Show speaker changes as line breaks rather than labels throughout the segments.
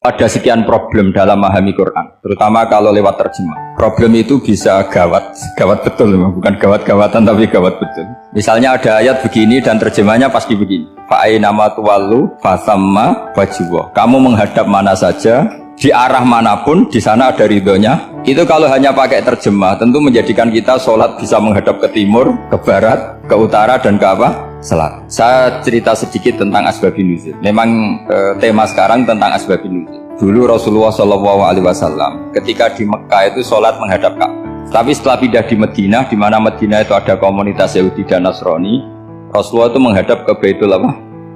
ada sekian problem dalam memahami Quran, terutama kalau lewat terjemah. Problem itu bisa gawat betul, bukan gawat-gawatan tapi gawat betul. Misalnya ada ayat begini dan terjemahnya pasti begini. Fa'ainama tuwallu fasamma wajhullah. Kamu menghadap mana saja, di arah manapun, di sana ada ridhonya. Itu kalau hanya pakai terjemah, tentu menjadikan kita sholat bisa menghadap ke timur, ke barat, ke utara, dan ke apa? Selatan. Saya cerita sedikit tentang asbabun nuzul. Memang tema sekarang tentang asbabun nuzul. Dulu Rasulullah SAW ketika di Mekah itu sholat menghadap Ka'bah. Tapi setelah pindah di Madinah, di mana Madinah itu ada komunitas Yahudi dan Nasrani, Rasulullah itu menghadap ke Baitul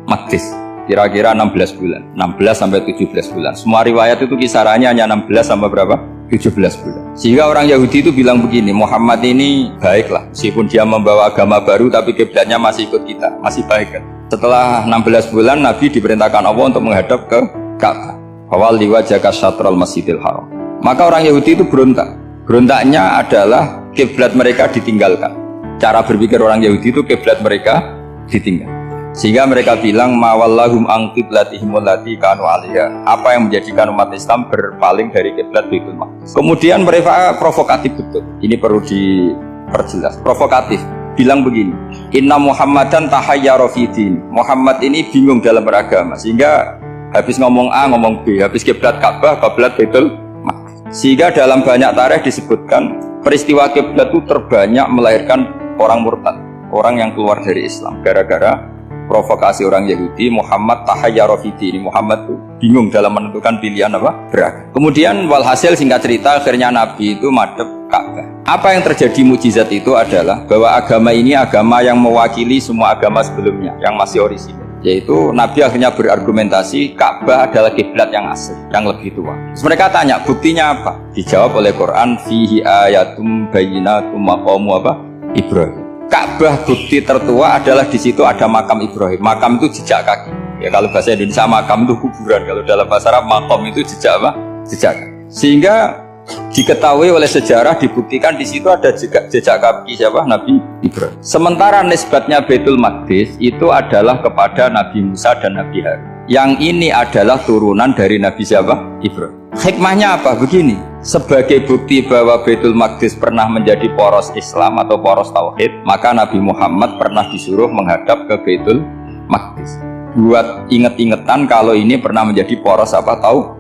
Maqdis. Kira-kira 16 bulan, 16 sampai 17 bulan. Semua riwayat itu kisarannya hanya 16 sampai berapa? 17 bulan. Sehingga orang Yahudi itu bilang begini, Muhammad ini baiklah, meskipun dia membawa agama baru, tapi kiblatnya masih ikut kita, masih baik kan. Setelah 16 bulan, Nabi diperintahkan Allah untuk menghadap ke Ka'bah. Awal liwajaka syatral masjidil haram. Maka orang Yahudi itu berontak. Berontaknya adalah kiblat mereka ditinggalkan. Cara berpikir orang Yahudi itu kiblat mereka ditinggal. Sehingga mereka bilang mawallahum an qiblatihim allati kanu 'alaiha. Apa yang menjadikan umat Islam berpaling dari kiblat Baitul Maqdis. Kemudian mereka provokatif betul. Ini perlu diperjelas. Provokatif. Bilang begini, Inna Muhammadan tahayyara fi din. Muhammad ini bingung dalam beragama sehingga habis ngomong A ngomong B, habis kiblat Ka'bah, kiblat Baitul Maqdis. Sehingga dalam banyak tarikh disebutkan peristiwa kiblat itu terbanyak melahirkan orang murtad, orang yang keluar dari Islam gara-gara provokasi orang Yahudi. Muhammad tahayyara fi din. Muhammad itu bingung dalam menentukan pilihan apa? Beragama. Kemudian walhasil singkat cerita akhirnya Nabi itu madhep Ka'bah. Apa yang terjadi mukjizat itu adalah bahwa agama ini agama yang mewakili semua agama sebelumnya yang masih orisinil. Yaitu Nabi akhirnya berargumentasi Ka'bah adalah kiblat yang asli, yang lebih tua. Terus mereka tanya, buktinya apa? Dijawab oleh Quran, fihi ayatum bayyinatum maqamu apa? Ibrahim. Ka'bah bukti tertua adalah di situ ada makam Ibrahim. Makam itu jejak kaki. Ya kalau bahasa Indonesia makam itu kuburan. Kalau dalam bahasa Arab makam itu jejak apa? Jejak kaki. Sehingga diketahui oleh sejarah dibuktikan di situ ada jejak kaki siapa? Nabi Ibrahim. Sementara nisbatnya Baitul Maqdis itu adalah kepada Nabi Musa dan Nabi Harun. Yang ini adalah turunan dari Nabi siapa? Ibrahim. Hikmahnya apa? Begini, sebagai bukti bahwa Baitul Maqdis pernah menjadi poros Islam atau poros Tauhid, maka Nabi Muhammad pernah disuruh menghadap ke Baitul Maqdis. Buat inget-ingetan kalau ini pernah menjadi poros apa? Tahu?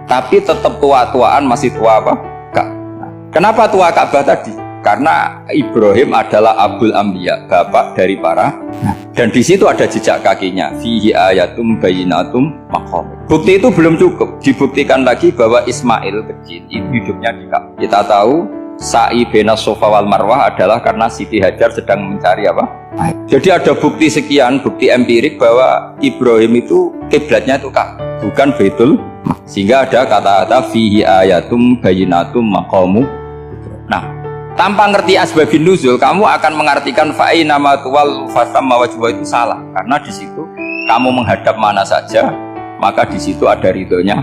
Tapi tetap tua-tuaan masih tua apa? Nah, kenapa tua Ka'bah tadi? Karena Ibrahim adalah Abul Anbiya, bapak dari para. Dan di situ ada jejak kakinya. Fihi ayatum bayyinatum maqam. Bukti itu belum cukup. Dibuktikan lagi bahwa Ismail kecil itu hidupnya di Ka'bah. Kita tahu sa'i baina Safa wal Marwah adalah karena Siti Hajar sedang mencari apa? Jadi ada bukti sekian, bukti empirik bahwa Ibrahim itu kiblatnya itu Ka'bah, bukan Baitul. Sehingga ada kata-kata fihi ayatum bayyinatum maqamu. Nah, tanpa ngerti asbabun nuzul, kamu akan mengartikan fa'ainama tuwallu fasamma wajhullah itu salah. Karena di situ kamu menghadap mana saja, maka di situ ada ridhonya.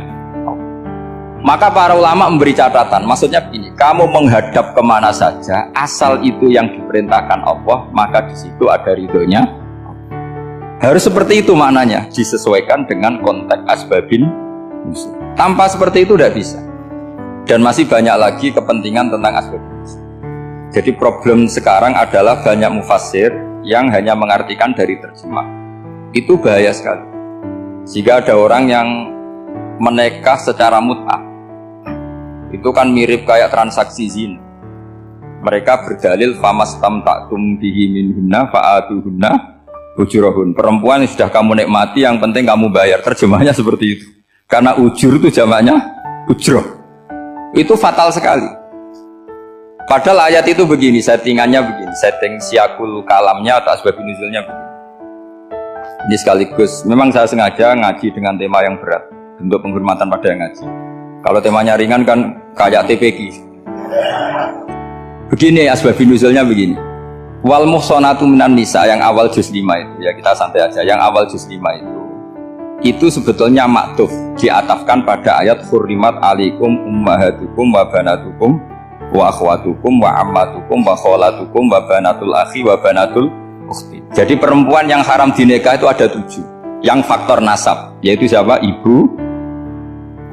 Maka para ulama memberi catatan, maksudnya begini, kamu menghadap kemana saja, asal itu yang diperintahkan Allah, maka di situ ada ridhonya. Harus seperti itu maknanya, disesuaikan dengan konteks asbabun nuzul. Tanpa seperti itu tidak bisa. Dan masih banyak lagi kepentingan tentang asbabun nuzul. Jadi problem sekarang adalah banyak mufassir yang hanya mengartikan dari terjemah. Itu bahaya sekali. Jika ada orang yang menikah secara mut'ah, itu kan mirip kayak transaksi zina. Mereka berdalil famastamta'tum bihi minhunna fa'atuhunna ujurahun. Perempuan yang sudah kamu nikmati, yang penting kamu bayar. Terjemahnya seperti itu. Karena ujur itu jamaknya ujroh. Itu fatal sekali. Padahal ayat itu begini, settingannya begini, setting siakul kalamnya atau asbabun nuzulnya begini. Ini sekaligus, memang saya sengaja ngaji dengan tema yang berat, bentuk penghormatan pada yang ngaji. Kalau temanya ringan kan kayak TPQ. Begini asbabun nuzulnya begini. Wal muhsanatu minan nisa yang awal juz 5 itu, ya kita santai aja, yang awal juz 5 itu sebetulnya maktuf, diatafkan pada ayat hurrimat alaikum ummahatukum wa banatukum wa akhwatukum wa ammatukum wa kholatukum wa banatul akhi wa banatul ukhti. Jadi perempuan yang haram dinikah itu ada 7. Yang faktor nasab, yaitu siapa? Ibu,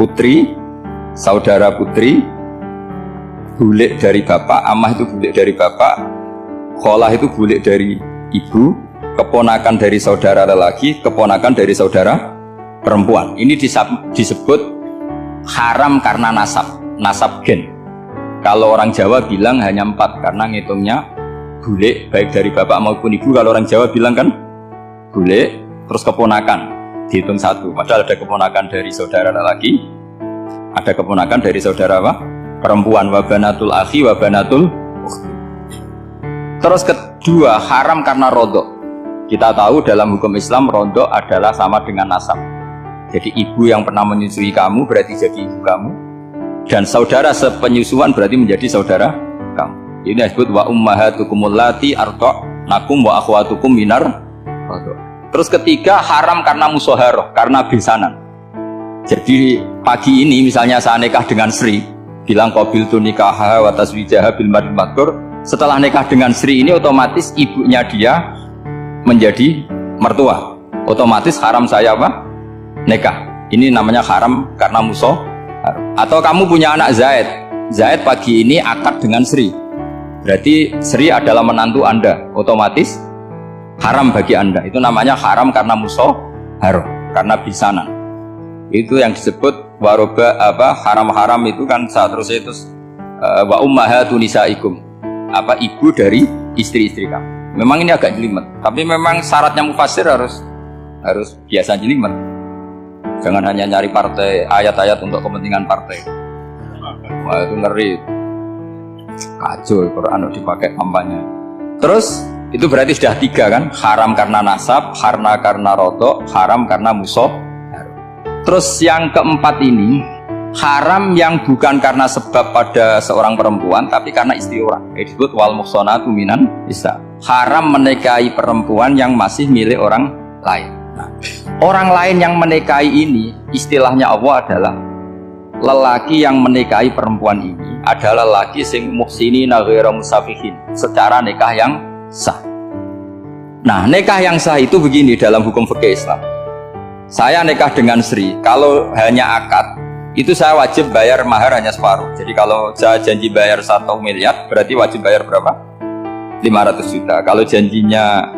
putri, saudara putri, bulik dari bapak, amah itu bulik dari bapak, kholah itu bulik dari ibu, keponakan dari saudara lelaki, keponakan dari saudara perempuan. Ini disebut haram karena nasab gen. Kalau orang Jawa bilang hanya 4 karena ngitungnya bulik baik dari bapak maupun ibu. Kalau orang Jawa bilang kan bulik, terus keponakan dihitung 1. Padahal ada keponakan dari saudara lelaki, ada keponakan dari saudara apa? Perempuan. Wabanatul akhi, wabanatul ukhti. Terus kedua, haram karena rodok. Kita tahu dalam hukum Islam rodok adalah sama dengan nasab. Jadi ibu yang pernah menyusui kamu berarti jadi ibu kamu, dan saudara sepenyusuan berarti menjadi saudara kamu. Ini disebut wa ummahatukumul lati arda'nakum wa akhwatukum minar rodok. Terus ketiga, haram karena musoharoh, karena besanan. Jadi pagi ini misalnya saya nikah dengan Sri, bilang qabiltu nikaha wa taswijaha bil madhul madhkur. Setelah nikah dengan Sri ini otomatis ibunya dia menjadi mertua. Otomatis haram saya apa? Nikah. Ini namanya haram karena musoharoh. Atau kamu punya anak Zaid. Zaid pagi ini akad dengan Sri. Berarti Sri adalah menantu Anda. Otomatis haram bagi Anda. Itu namanya haram karena musoharoh, karena bisanan. Itu yang disebut waroba haram-haram itu kan seterusnya itu wa ummahatu nisaikum, ibu dari istri-istri kamu. Memang ini agak jelimet, tapi memang syaratnya mufassir harus biasa jelimet. Jangan hanya nyari partai ayat-ayat untuk kepentingan partai. Wah, itu ngeri. Kacau Quran dipakai kampanye. Terus itu berarti sudah 3 kan? Haram karena nasab, haram karena rodok, haram karena musoh. Terus yang keempat ini, haram yang bukan karena sebab pada seorang perempuan, tapi karena istri orang. Disebut wal muhsanatu minan nisa. Haram menikahi perempuan yang masih milik orang lain. Nah, orang lain yang menikahi ini, istilahnya Allah adalah lelaki yang menikahi perempuan ini adalah lelaki sing muhsinina ghairu musafihin, secara nikah yang sah. Nah, nikah yang sah itu begini dalam hukum fikih Islam. Saya nikah dengan Sri, kalau hanya akad, itu saya wajib bayar mahar hanya separuh. Jadi kalau saya janji bayar 1 miliar, berarti wajib bayar berapa? 500 juta. Kalau janjinya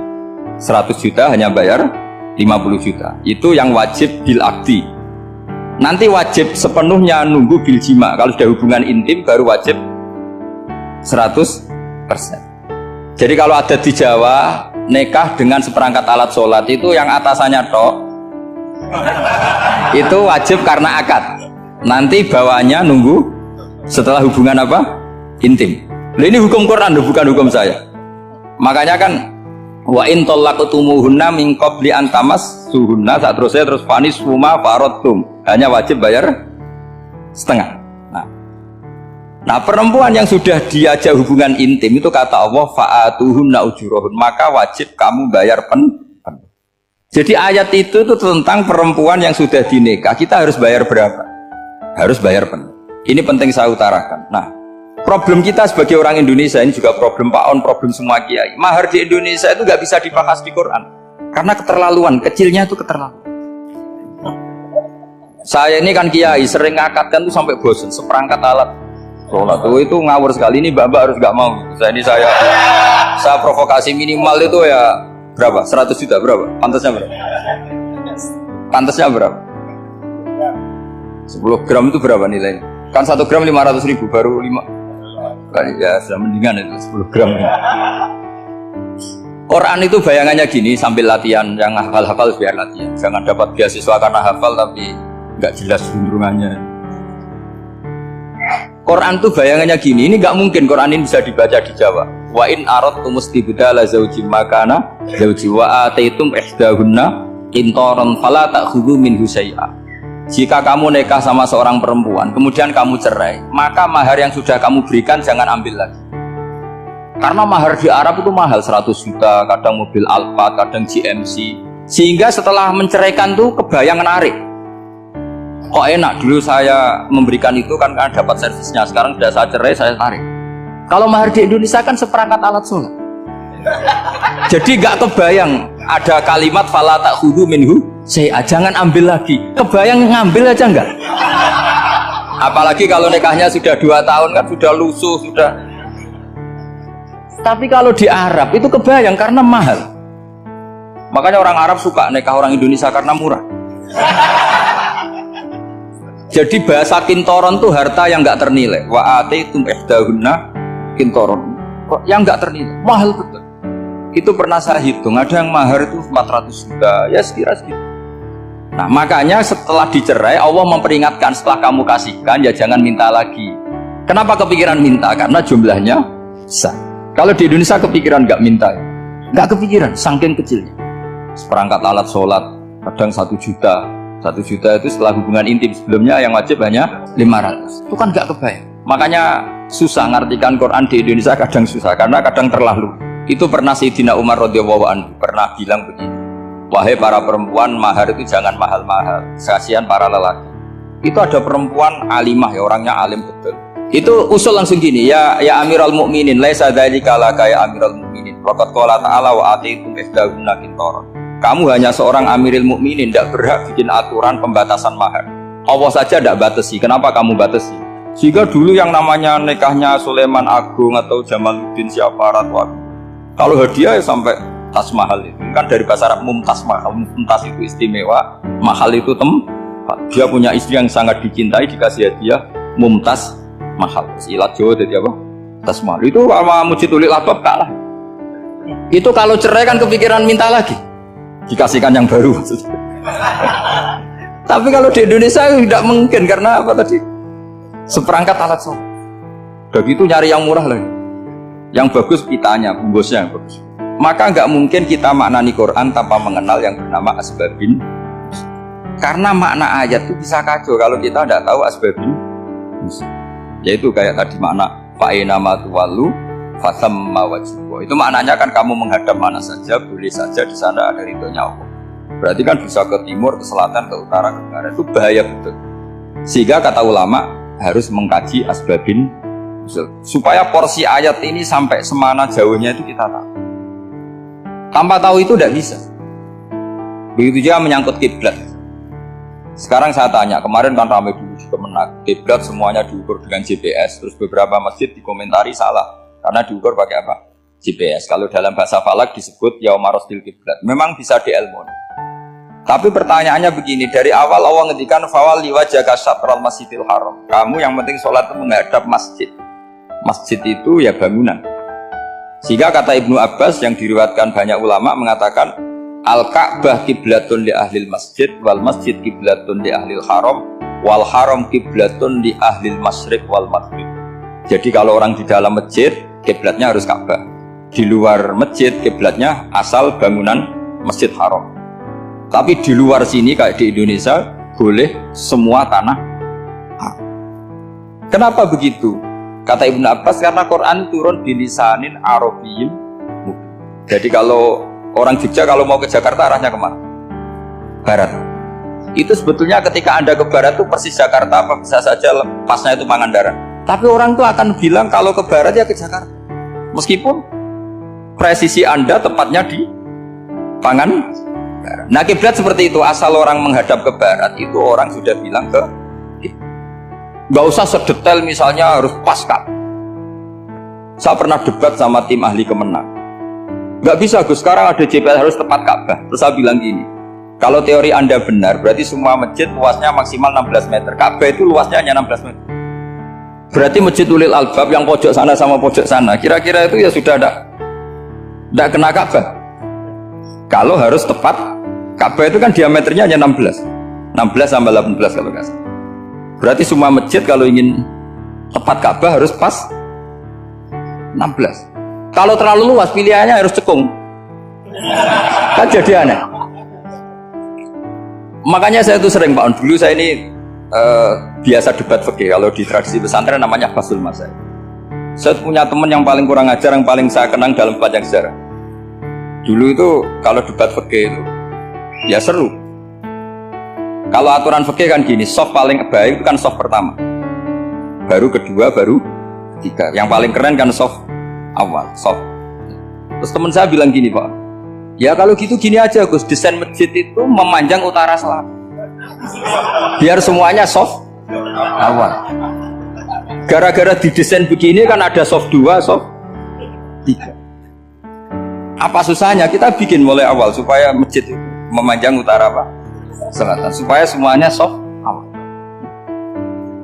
100 juta, hanya bayar 50 juta. Itu yang wajib bil akdi. Nanti wajib sepenuhnya nunggu bil jima. Kalau sudah hubungan intim, baru wajib 100%. Jadi kalau ada di Jawa nikah dengan seperangkat alat sholat itu yang atasannya tok itu wajib karena akad. Nanti bawahnya nunggu setelah hubungan apa? Intim. Nah, ini hukum Quran bukan hukum saya. Makanya kan wa in talaqtumuhunna min qabli an tamassuhunna, terus fanis huma faradtum, hanya wajib bayar setengah. Nah, perempuan yang sudah diajak hubungan intim itu kata Allah fa'atuhunna ujurahun, maka wajib kamu bayar penuh. Jadi ayat itu tentang perempuan yang sudah dinikah, kita harus bayar berapa? Harus bayar penuh. Ini penting saya utarakan. Nah, problem kita sebagai orang Indonesia, ini juga problem Pak On, problem semua kiai. Mahar di Indonesia itu nggak bisa dibahas di Quran karena keterlaluan, kecilnya itu keterlaluan. Saya ini kan kiai, sering ngakatkan tuh sampai bosan, seperangkat alat sholat itu ngawur sekali. Ini mbak harus nggak mau. Saya provokasi minimal itu ya berapa? 100 juta berapa? Pantasnya berapa? Pantasnya berapa? 10 gram itu berapa nilainya? Kan 1 gram 500.000, baru 5 kan ya sudah mendingan itu 10 gram. Quran itu bayangannya gini, sambil latihan, yang hafal-hafal biar latihan. Jangan dapat beasiswa karena hafal tapi nggak jelas cenderungannya. Quran tuh bayangannya gini, ini nggak mungkin Quran ini bisa dibaca di Jawa. Wa in aradtum istibdala zawjin makana zawji wa ataitum ihdahunna qintaran fala ta'khudhu minhu syai'a. Jika kamu nikah sama seorang perempuan, kemudian kamu cerai, maka mahar yang sudah kamu berikan jangan ambil lagi. Karena mahar di Arab itu mahal, 100 juta, kadang mobil Alphard, kadang GMC. Sehingga setelah menceraikan tuh kebayang menarik. Kok enak, dulu saya memberikan itu kan karena dapat servisnya, sekarang sudah saya cerai, saya tarik. Kalau mahar di Indonesia kan seperangkat alat sholat. Jadi gak kebayang ada kalimat fala ta'khudhu minhu jangan ambil lagi. Kebayang ngambil aja enggak? Apalagi kalau nikahnya sudah 2 tahun kan sudah lusuh, sudah. Tapi kalau di Arab itu kebayang karena mahal. Makanya orang Arab suka nikah orang Indonesia karena murah. Jadi bahasa kintoron tuh harta yang enggak ternilai. Wa ataitum ihdahunna kintoron. Yang enggak ternilai, mahal betul. Itu pernah saya hitung, ada yang mahar itu 400 juta, ya sekira segitu. Nah makanya setelah dicerai Allah memperingatkan, setelah kamu kasihkan ya jangan minta lagi. Kenapa kepikiran minta? Karena jumlahnya besar. Kalau di Indonesia kepikiran nggak minta, nggak kepikiran, saking kecilnya. Seperangkat alat sholat kadang 1 juta. 1 juta itu setelah hubungan intim, sebelumnya yang wajib hanya 500. Itu kan nggak kebayang. Makanya susah ngartikan Quran di Indonesia, kadang susah karena kadang terlalu. Itu pernah Sayyidina Umar radhiyallahu anhu pernah bilang begini, wahai para perempuan, mahar itu jangan mahal-mahal, kasihan para lelaki. Itu ada perempuan alimah ya, orangnya alim betul. Itu usul langsung gini, ya Amirul Mukminin, laisa dzalika laka ya Amirul Mukminin. Waqad qala ta'ala wa atiitum ihdahunna qintaran. Kamu hanya seorang Amirul Mukminin, tidak berhak bikin aturan pembatasan mahar. Allah saja tidak batasi, kenapa kamu batasi? Sehingga dulu yang namanya nikahnya Sulaiman Agung atau Jamaluddin siapa Ratu Agung, kalau hadiah ya sampai tas mahal itu kan dari bahasa Arab mumtaz mahal. Mumtaz itu istimewa, mahal itu tempat. Dia punya istri yang sangat dicintai, dikasih hadiah mumtaz mahal. Silat Jawa jadi apa? Tas mahal. Itu sama Mujidulil Albab kalah. Itu kalau cerai kan kepikiran minta lagi, dikasihkan yang baru. Tapi kalau di Indonesia tidak mungkin karena apa tadi? Seperangkat alat sholat. Begitu nyari yang murah lagi. Yang bagus kitanya, bungkusnya yang bagus. Maka nggak mungkin kita maknani Quran tanpa mengenal yang bernama asbabin. Karena makna ayat itu bisa kacau kalau kita tidak tahu asbabin. Yaitu kayak tadi makna fa'ina matuwalu fasamma wajibwa. Itu maknanya kan kamu menghadap mana saja, boleh saja di sana ada ridhonya Allah. Berarti kan bisa ke timur, ke selatan, ke utara, ke barat. Itu bahaya betul. Sehingga kata ulama harus mengkaji asbabin supaya porsi ayat ini sampai semana jauhnya itu kita tahu. Tanpa tahu itu tidak bisa. Begitu juga menyangkut kiblat. Sekarang saya tanya, kemarin kan ramai dulu di Kemenak, kiblat semuanya diukur dengan GPS, terus beberapa masjid dikomentari salah karena diukur pakai apa? GPS. Kalau dalam bahasa falak disebut yaumarostil kiblat. Memang bisa diilmoni. Tapi pertanyaannya begini, dari awal Allah ngendikan fawalli wajhaka syatral masjidil haram. Kamu yang penting sholat itu menghadap masjid. Masjid itu ya bangunan. Sehingga kata Ibnu Abbas yang diriwayatkan banyak ulama mengatakan Al-Ka'bah kiblatun li ahlil masjid wal masjid kiblatun li ahlil haram wal haram kiblatun li ahlil masyriq wal maghrib. Jadi kalau orang di dalam masjid kiblatnya harus Ka'bah. Di luar masjid kiblatnya asal bangunan Masjid Haram. Tapi di luar sini kayak di Indonesia boleh semua tanah haram. Kenapa begitu? Kata Ibnu Abbas karena Quran turun di lisanin Arabiyyin. Jadi kalau orang Jogja kalau mau ke Jakarta arahnya kemana? Barat. Itu sebetulnya ketika Anda ke barat itu persis Jakarta apa bisa saja lepasnya itu Pangandaran. Tapi orang itu akan bilang kalau ke barat ya ke Jakarta. Meskipun presisi Anda tepatnya di Pangandaran. Nah kiblat seperti itu, asal orang menghadap ke barat itu orang sudah bilang ke nggak usah sedetail misalnya harus pas Ka'bah. Saya pernah debat sama tim ahli Kemenak. Nggak bisa Gus, sekarang ada GPS harus tepat Ka'bah. Terus saya bilang gini, kalau teori Anda benar, berarti semua masjid luasnya maksimal 16 meter. Ka'bah itu luasnya hanya 16 meter. Berarti Masjidul Albab yang pojok sana sama pojok sana, kira-kira itu ya sudah tidak kena Ka'bah. Kalau harus tepat, Ka'bah itu kan diameternya hanya 16 sampai 18 kalau nggak salah. Berarti semua masjid kalau ingin tepat Ka'bah harus pas 16. Kalau terlalu luas pilihannya harus cekung. Kan jadi aneh. Makanya saya itu sering Pak, dulu saya ini biasa debat fikih. Kalau di tradisi pesantren namanya Basul Masail. Saya punya teman yang paling kurang ajar, yang paling saya kenang dalam panjang sejarah. Dulu itu kalau debat fikih itu ya seru. Kalau aturan fikih kan gini, soft paling baik itu kan soft pertama, baru kedua, baru ketiga. Yang paling keren kan soft awal, soft. Terus teman saya bilang gini Pak, Ya kalau gitu gini aja Gus, desain masjid itu memanjang utara selatan. Biar semuanya soft awal. Gara-gara didesain begini kan ada soft 2, soft 3. Apa susahnya kita bikin mulai awal supaya masjid itu memanjang utara apa? Selatan, supaya semuanya soft awal.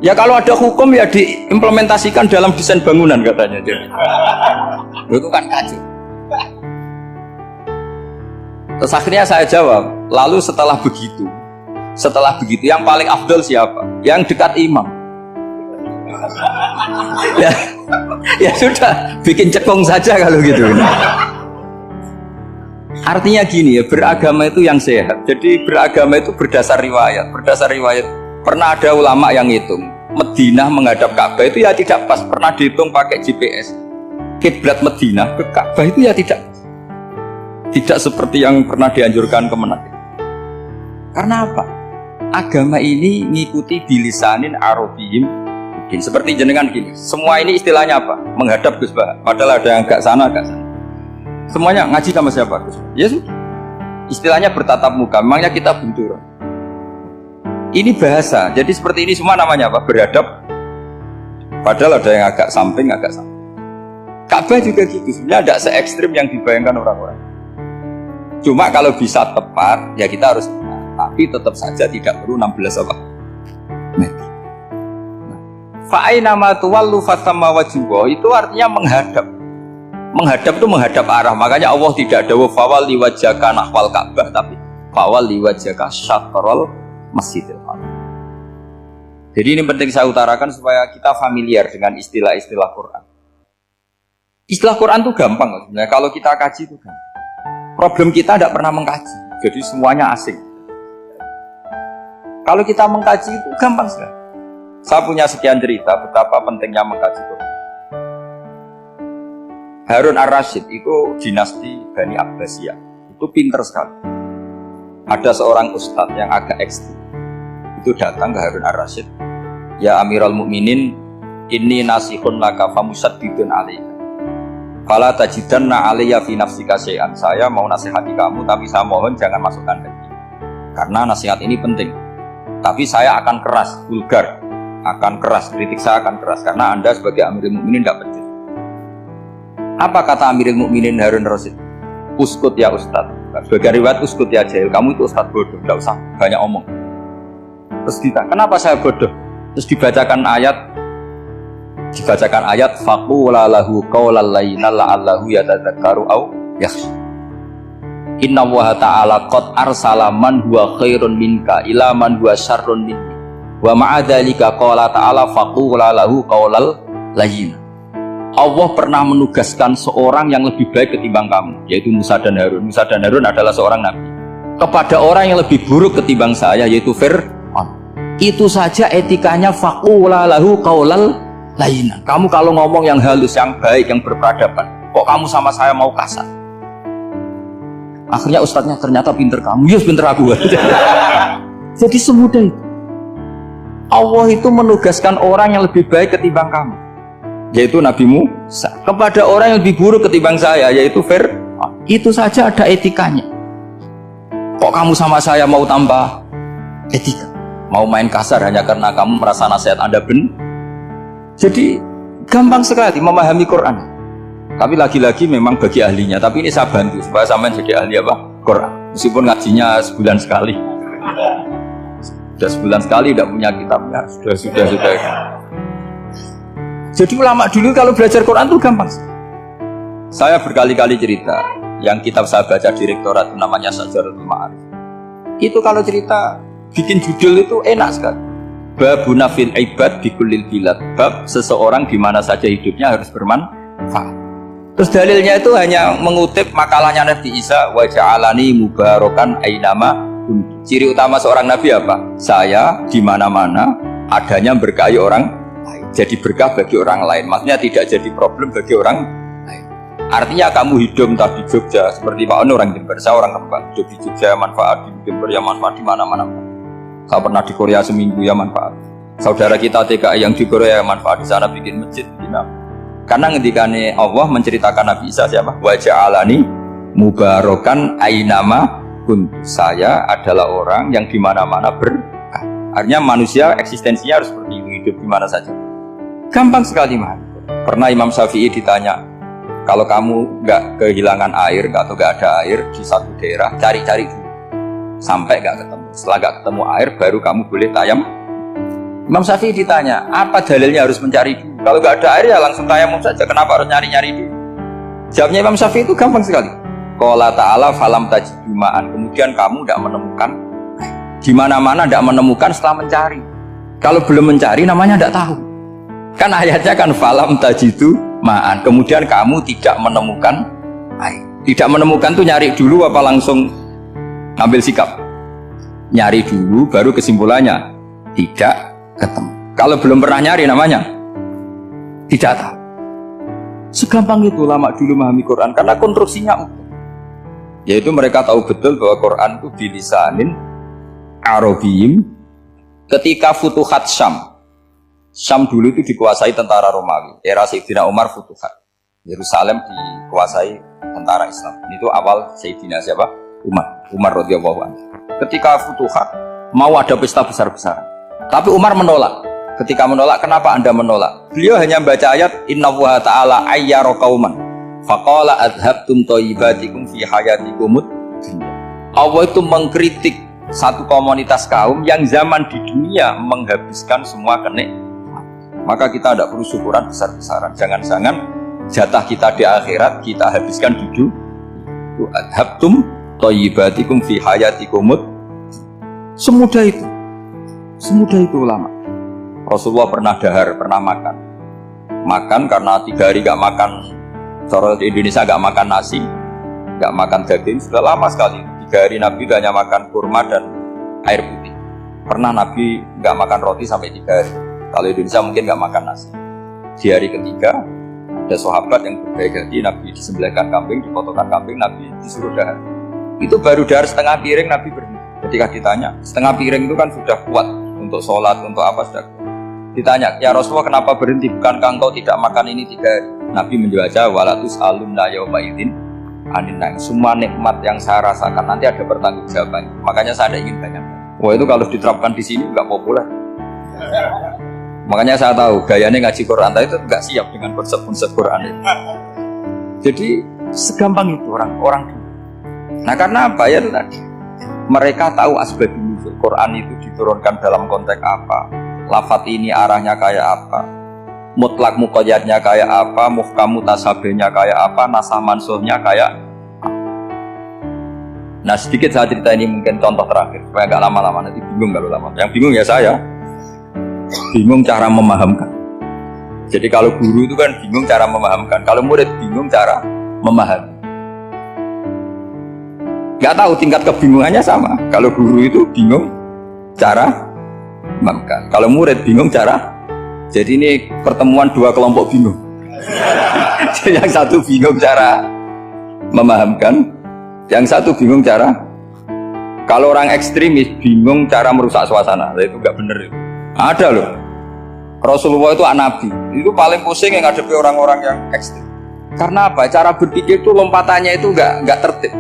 Ya kalau ada hukum ya diimplementasikan dalam desain bangunan katanya. Itu kan kacau. Terus akhirnya saya jawab, lalu setelah begitu yang paling afdol siapa? Yang dekat imam. Ya sudah, bikin cekung saja kalau gitu. Artinya gini ya, beragama itu yang sehat. Jadi beragama itu berdasar riwayat. Pernah ada ulama yang hitung, Madinah menghadap Ka'bah itu ya tidak pas. Pernah dihitung pakai GPS. Kiblat Madinah ke Ka'bah itu ya tidak seperti yang pernah dianjurkan Kemenak. Karena apa? Agama ini ngikuti bilisanin arabiyyin. Seperti jenengan gini. Semua ini istilahnya apa? Menghadap Gus Bah. Padahal ada yang agak sana. Semuanya ngaji sama siapa Gus? Ya sudah. Istilahnya bertatap muka. Memangnya kita benturan. Ini bahasa. Jadi seperti ini semua namanya apa? Berhadap. Padahal ada yang agak samping. Ka'bah juga gitu. Sebenarnya tidak se-ekstrim yang dibayangkan orang-orang. Cuma kalau bisa tepat, ya kita harus tepat. Tapi tetap saja tidak perlu 16 apa? Meter. Fa'aina ma tuwallu fatamma wajhuhu, itu artinya menghadap. Menghadap itu menghadap arah. Makanya Allah tidak dawuh fawalli wajhaka nahwal Ka'bah, tapi fawalli wajhaka syatrul Masjidil Haram. Jadi ini penting saya utarakan supaya kita familiar dengan istilah-istilah Quran. Istilah Quran itu gampang sebenarnya. Kalau kita kaji itu gampang. Problem kita tidak pernah mengkaji, jadi semuanya asing. Kalau kita mengkaji itu gampang sekali. Saya punya sekian cerita betapa pentingnya mengkaji Quran. Harun ar-Rasyid itu dinasti Bani Abbasiyah, itu pinter sekali. Ada seorang ustadz yang agak ekstrim, itu datang ke Harun ar-Rasyid. Ya Amirul Mukminin, inni nasihun laka famusaddidun alaika. Fala tajidanna alayya fi nafsika syai'an. Saya mau nasihati kamu, tapi saya mohon jangan masukkan lagi. Karena nasihat ini penting. Tapi saya akan keras, vulgar, akan keras, kritik saya akan keras. Karena Anda sebagai Amirul Mukminin tidak betul. Apa kata Amirul Mukminin Harun ar-Rasyid? Uskut ya Ustadz. Sebagai riwayat uskut ya jahil. Kamu itu Ustadz bodoh, tidak usah banyak omong. Terus ditanya, kenapa saya bodoh? Terus dibacakan ayat faqula lahu qawlan layyinan la'allahu yatadzakkaru aw yakhsha. Inna Allaha ta'ala qad arsala man huwa khairun minka ila man huwa syarrun minni. Wa ma'a dzalika qala ta'ala faqula lahu qawlan layyinan. Allah pernah menugaskan seorang yang lebih baik ketimbang kamu, yaitu Musa dan Harun. Musa dan Harun adalah seorang nabi. Kepada orang yang lebih buruk ketimbang saya, yaitu Fir'aun. Itu saja etikanya faqula lahu qawlan layyinan. Kamu kalau ngomong yang halus, yang baik, yang berperadaban, kok kamu sama saya mau kasar? Akhirnya ustadznya ternyata pinter kamu. Yes, pinter aku. Jadi semudah itu. Allah itu menugaskan orang yang lebih baik ketimbang kamu, yaitu Nabi Musa, kepada orang yang lebih buruk ketimbang saya, yaitu Fir'aun. Itu saja ada etikanya. Kok kamu sama saya mau tambah etika? Mau main kasar hanya karena kamu merasa nasihat Anda benar? Jadi gampang sekali memahami Quran. Tapi lagi-lagi memang bagi ahlinya. Tapi ini saya bantu supaya sampean jadi ahli apa? Quran. Meskipun ngajinya sebulan sekali. Sudah sebulan sekali tidak punya kitabnya. Sudah. Jadi ulama dulu kalau belajar Quran itu gampang. Saya berkali-kali cerita. Yang kitab saya baca di rektorat namanya Syajaratul Ma'arif. Itu kalau cerita bikin judul itu enak sekali. Babuna fil ibad bikulil bilad. Bab seseorang di mana saja hidupnya harus bermanfaat. Terus dalilnya itu hanya mengutip makalahnya Nabi Isa, wa ja'alani mubarakan ainama. Ciri utama seorang nabi apa? Saya di mana-mana adanya berkahi orang lain. Jadi berkah bagi orang lain. Maksudnya tidak jadi problem bagi orang lain. Artinya kamu hidup entah di Jogja seperti Pak Ono orang Jember, saya orang Kembang. Hidup di Jogja manfaat, di Jember ya manfaat, di mana-mana. Saya pernah di Korea seminggu ya manfaat. Saudara kita TKI yang di Korea ya manfaat, di sana bikin masjid, bikin apa. Karena ngendikane Allah menceritakan Nabi Isa siapa? Wa ja'alani Mubarokan ainama kun. Saya adalah orang yang dimana-mana berkah. Artinya manusia eksistensinya harus seperti itu, hidup di mana saja. Gampang sekali memahami. Pernah Imam Syafi'i ditanya, kalau kamu nggak kehilangan air atau nggak ada air di satu daerah, cari-cari dulu sampai nggak ketemu. Setelah nggak ketemu air, baru kamu boleh tayam. Imam Syafi'i ditanya, apa dalilnya harus mencari dulu? Kalau nggak ada air ya langsung tayamum saja. Kenapa harus nyari-nyari dulu? Jawabnya Imam Syafi'i itu gampang sekali. Qala ta'ala falam tajidu ma'an. Kemudian kamu tidak menemukan, di mana-mana tidak menemukan setelah mencari. Kalau belum mencari namanya tidak tahu. Kan ayatnya kan falam tajidu ma'an. Kemudian kamu tidak menemukan air. Tidak menemukan tuh nyari dulu apa langsung ambil sikap? Nyari dulu baru kesimpulannya tidak ketemu. Kalau belum pernah nyari namanya tidak tahu. Segampang itu ulama dulu memahami Quran karena konstruksinya utuh. Yaitu mereka tahu betul bahwa Quran itu bilisanin Arabiyim. Ketika Futuhat Syam dulu itu dikuasai tentara Romawi. Era Sayyidina Umar Futuhat. Yerusalem dikuasai tentara Islam. Itu awal Sayyidina siapa? Umar radhiyallahu anhu. Ketika Futuhat mau ada pesta besar-besaran. Tapi Umar menolak. Ketika menolak, kenapa Anda menolak? Beliau hanya baca ayat Innallaha ta'ala ayyara qauman faqala adhabtum thayyibatikum fi hayatikumud dunya. Allah itu mengkritik satu komunitas kaum yang zaman di dunia menghabiskan semua kenikmatan. Maka kita tidak perlu syukuran besar-besaran. Jangan-jangan jatah kita di akhirat kita habiskan di dunia. Adhabtum thayyibatikum fi hayatikumud. Semudah itu ulama. Rasulullah pernah dahar, pernah makan karena 3 hari gak makan. Cara di Indonesia gak makan nasi, gak makan daging, sudah lama sekali. 3 hari Nabi hanya makan kurma dan air putih. Pernah Nabi gak makan roti sampai 3 hari. Kalau Indonesia mungkin gak makan nasi. Di hari ketiga ada sahabat yang berbaik hati, Nabi disembelihkan kambing, dipotongkan kambing, Nabi disuruh dahar. Itu baru dahar setengah piring, Nabi berhenti. Ketika ditanya, setengah piring itu kan sudah kuat untuk sholat, untuk apa sudah kuat. Ditanya, ya Rasulullah kenapa berhenti? Bukankah engkau tidak makan ini 3 hari? Nabi menjawab, walatus alumna yauma idzin anin naim. Semua nikmat yang saya rasakan nanti ada pertanggungjawaban. Makanya saya tidak ingin banyak. Wah itu kalau diterapkan di sini nggak populer. Makanya saya tahu gayanya ngaji Quran itu nggak siap dengan konsep-konsep Quran itu. Jadi segampang itu orang-orang dulu. Nah karena apa ya tadi? Mereka tahu asbab nuzul Quran itu diturunkan dalam konteks apa. Lafat ini arahnya kayak apa, mutlak muqayyadnya kayak apa, muhkam mutasabihnya kayak apa, nasah mansuhnya kayak apa. Nah sedikit saya cerita ini mungkin contoh terakhir supaya nggak lama-lama, nanti bingung kalau lama. Yang bingung ya saya bingung cara memahamkan. Jadi kalau guru itu kan bingung cara memahamkan, kalau murid bingung cara memahami. Nggak tahu tingkat kebingungannya sama. Kalau guru itu bingung cara memahamkan. Kalau murid bingung cara. Jadi ini pertemuan 2 kelompok bingung. Jadi yang satu bingung cara memahamkan, yang satu bingung cara. Kalau orang ekstremis bingung cara merusak suasana. Itu nggak bener itu. Ada loh. Rasulullah itu Nabi. Itu paling pusing yang ngadepi orang-orang yang ekstrim. Karena apa? Cara berpikir itu lompatannya itu nggak tertib.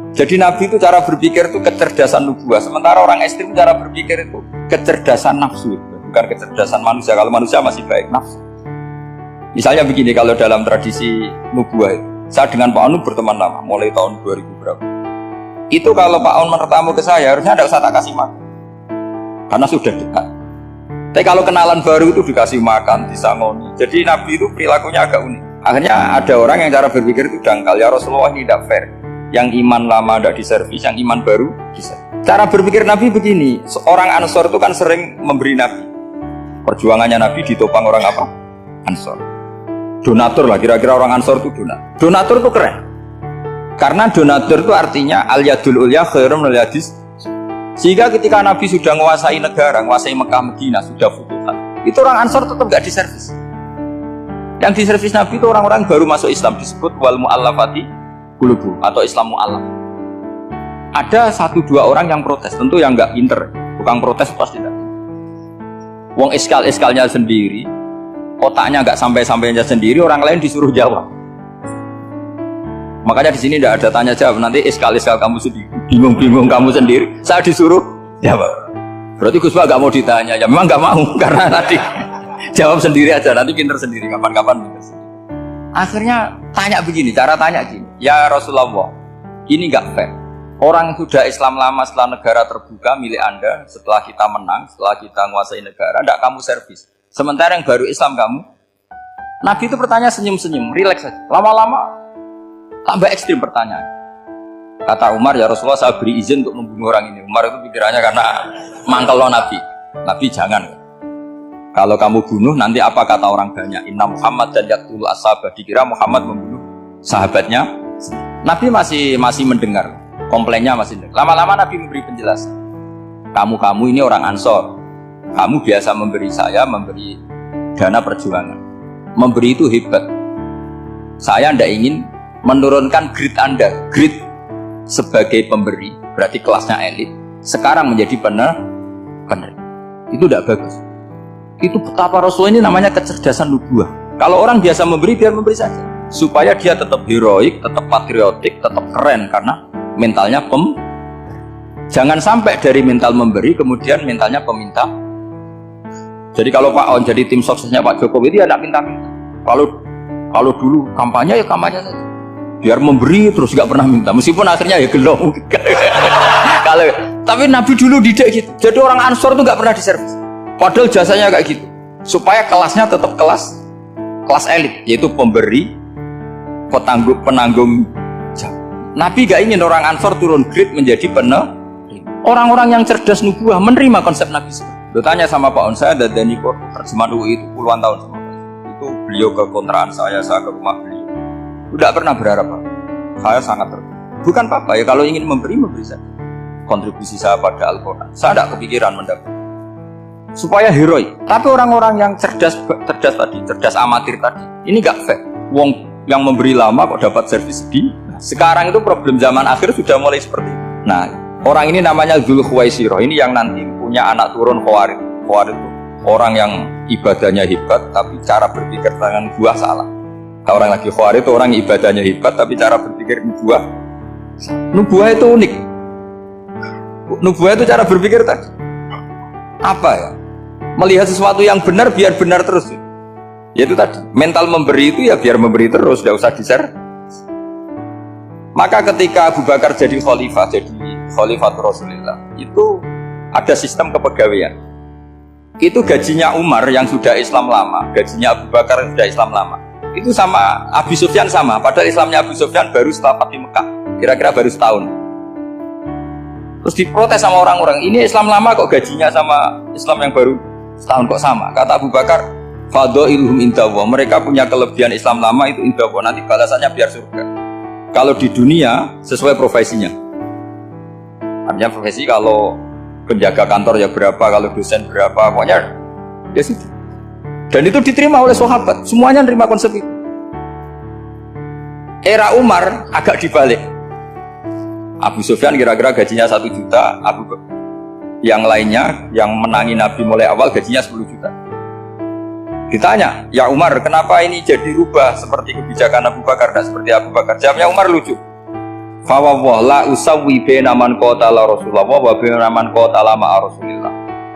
Jadi Nabi itu cara berpikir itu kecerdasan nubuah. Sementara orang ekstrim cara berpikir itu kecerdasan nafsu, bukan kecerdasan manusia. Kalau manusia masih baik nafsu. Misalnya begini, kalau dalam tradisi nubuah itu, saya dengan Pak Anu berteman lama, mulai tahun 2000 berapa. Itu kalau Pak Anu bertamu ke saya, harusnya tidak usah tak kasih makan, karena sudah dekat. Tapi kalau kenalan baru itu dikasih makan, disangoni. Jadi Nabi itu perilakunya agak unik. Akhirnya ada orang yang cara berpikir itu dangkal. Ya Rasulullah ini tidak fair. Yang iman lama tidak diservis, yang iman baru diservis. Cara berpikir Nabi begini, seorang Ansor itu kan sering memberi Nabi. Perjuangannya Nabi ditopang orang apa? Ansor. Donatur lah, kira-kira orang Ansor itu donatur. Donatur itu keren. Karena donatur itu artinya al-yadul ulya khairum minal yadis. Sehingga ketika Nabi sudah menguasai negara, menguasai Mekah Madinah, sudah futuhat, itu orang Ansor tetap tidak diservis. Yang diservis Nabi itu orang-orang baru masuk Islam, disebut wal mu'allafati qulubu atau Islam mu'allaf. Ada 1-2 orang yang protes, tentu yang nggak pinter, bukan protes pasti tidak. Wong iskal-iskalnya sendiri, otaknya nggak sampai-sampainya sendiri, orang lain disuruh jawab. Makanya di sini tidak ada tanya jawab. Nanti iskal kamu sendiri, bingung kamu sendiri. Saya disuruh jawab. Berarti Gus Pak nggak mau ditanya. Ya memang nggak mau karena tadi jawab sendiri aja. Nanti pinter sendiri. Kapan-kapan pinter sendiri. Akhirnya tanya begini. Cara tanya gini. Ya Rasulullah, ini nggak fair. Orang sudah Islam lama setelah negara terbuka milik Anda, setelah kita menang, setelah kita menguasai negara, tidak kamu servis. Sementara yang baru Islam kamu. Nabi itu bertanya senyum-senyum, rileks saja. Lama-lama tambah ekstrim pertanyaan. Kata Umar, ya Rasulullah saya beri izin untuk membunuh orang ini. Umar itu pikirannya karena mangkel lo Nabi. Nabi jangan. Kalau kamu bunuh nanti apa kata orang banyak? Inna Muhammad dan yaqtul ashabah. Dikira Muhammad membunuh sahabatnya. Nabi masih mendengar. Komplainnya masih dengar. Lama-lama Nabi memberi penjelasan. Kamu ini orang Ansor. Kamu biasa memberi saya, memberi dana perjuangan. Memberi itu hebat. Saya tidak ingin menurunkan grade Anda, grade sebagai pemberi, berarti kelasnya elit, sekarang menjadi penerima. Itu tidak bagus. Itu betapa Rasul ini namanya kecerdasan nubuah. Kalau orang biasa memberi, biar memberi saja, supaya dia tetap heroik, tetap patriotik, tetap keren karena mentalnya Jangan sampai dari mental memberi kemudian mentalnya peminta. Jadi kalau Pak On jadi tim suksesnya Pak Jokowi itu ya tidak minta-minta. Kalau dulu kampanye ya kampanye saja. Biar memberi terus nggak pernah minta. Meskipun akhirnya ya gelong. Tapi Nabi dulu didik gitu. Jadi orang Ansor itu nggak pernah diservis. Padahal jasanya kayak gitu. Supaya kelasnya tetap kelas elit, yaitu pemberi, penanggung. Nabi gak ingin orang Ansor turun grade menjadi penerima. Orang-orang yang cerdas nubuah menerima konsep Nabi. Lo tanya sama Pak On, saya dadani kok terjemahan UI itu puluhan tahun sama Pak. Itu beliau ke kontrakan saya ke rumah beliau. Tidak pernah berharap Pak. Saya sangat bukan apa-apa ya, kalau ingin memberi saja. Kontribusi saya pada Al-Quran. Saya tidak kepikiran mendapat. Supaya heroik. Tapi orang-orang yang cerdas amatir tadi, ini gak fair. Wong yang memberi lama kok dapat servis sedih. Sekarang itu problem zaman akhir sudah mulai seperti itu. Nah, orang ini namanya Dzul Khuwaisirah. Ini yang nanti punya anak turun Khawarij. Khawarij itu orang yang ibadahnya hebat tapi cara berpikir dengan buah salah. Kalau orang lagi Khawarij itu orang ibadahnya hebat tapi cara berpikir nubuah. Nubuah itu unik. Nubuah itu cara berpikir tadi. Apa ya? Melihat sesuatu yang benar biar benar terus. Yaitu tadi, mental memberi itu ya biar memberi terus, tidak usah di-share. Maka ketika Abu Bakar jadi khalifah Rasulullah, itu ada sistem kepegawaian. Itu gajinya Umar yang sudah Islam lama, gajinya Abu Bakar yang sudah Islam lama. Itu sama Abu Sufyan sama, padahal Islamnya Abu Sufyan baru setelah Fathu Mekah, kira-kira baru setahun. Terus diprotes sama orang-orang, ini Islam lama kok gajinya sama Islam yang baru setahun kok sama. Kata Abu Bakar, fadhailuhum indallah, mereka punya kelebihan Islam lama itu indallah, nanti balasannya biar surga. Kalau di dunia sesuai profesinya. Artinya profesi kalau penjaga kantor ya berapa, kalau dosen berapa, pokoknya ya sudah. Dan itu diterima oleh sahabat, semuanya nerima konsep itu. Era Umar agak dibalik. Abu Sufyan kira-kira gajinya 1 juta, yang lainnya yang menangi Nabi mulai awal gajinya 10 juta. Ditanya, ya Umar, kenapa ini jadi rubah seperti kebijakan Abu Bakar, dan seperti Abu Bakar? Jawabnya Umar lucu. Fawwah la usawwi baina man qatala Rasulullah wa baina man qatala ma'a Rasulillah.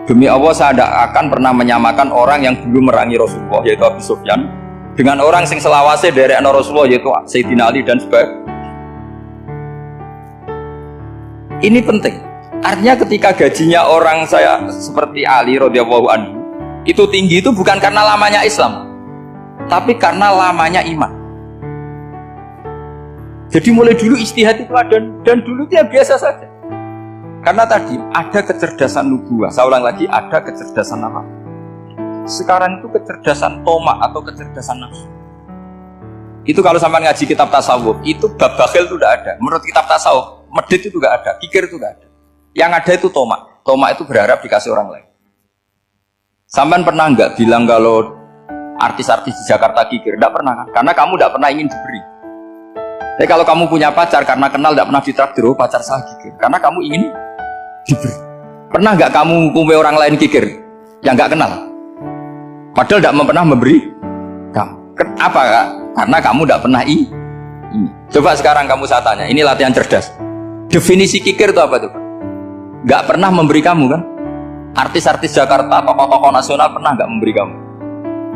Demi Allah saya tidak akan pernah menyamakan orang yang dulu merangi Rasulullah yaitu Abu Sufyan dengan orang sing selawase dari Rasulullah yaitu Sayyidina Ali dan sebagainya. Ini penting. Artinya ketika gajinya orang saya seperti Ali radhiyallahu anhu itu tinggi, itu bukan karena lamanya Islam, tapi karena lamanya iman. Jadi mulai dulu ijtihad itu ada, dan dulu dia biasa saja. Karena tadi ada kecerdasan nubuah. Saya ulang lagi, ada kecerdasan apa? Sekarang itu kecerdasan tomak atau kecerdasan nafsu. Itu kalau sampai ngaji kitab tasawuf, itu bab bakhil itu tidak ada. Menurut kitab tasawuf, medit itu tidak ada, kikir itu tidak ada. Yang ada itu tomak. Tomak itu berharap dikasih orang lain. Sampai pernah nggak bilang kalau artis-artis di Jakarta kikir? Tidak pernah kan? Karena kamu tidak pernah ingin diberi. Tapi kalau kamu punya pacar karena kenal tidak pernah ditraktir, oh pacar saya kikir. Karena kamu ingin diberi. Pernah nggak kamu hukumnya orang lain kikir yang nggak kenal? Padahal tidak pernah memberi kamu. Apa kak? Karena kamu tidak pernah Ini. Coba sekarang kamu saya tanya, ini latihan cerdas. Definisi kikir itu apa tuh? Gak pernah memberi kamu kan? Artis-artis Jakarta, tokoh-tokoh nasional pernah gak memberi kamu?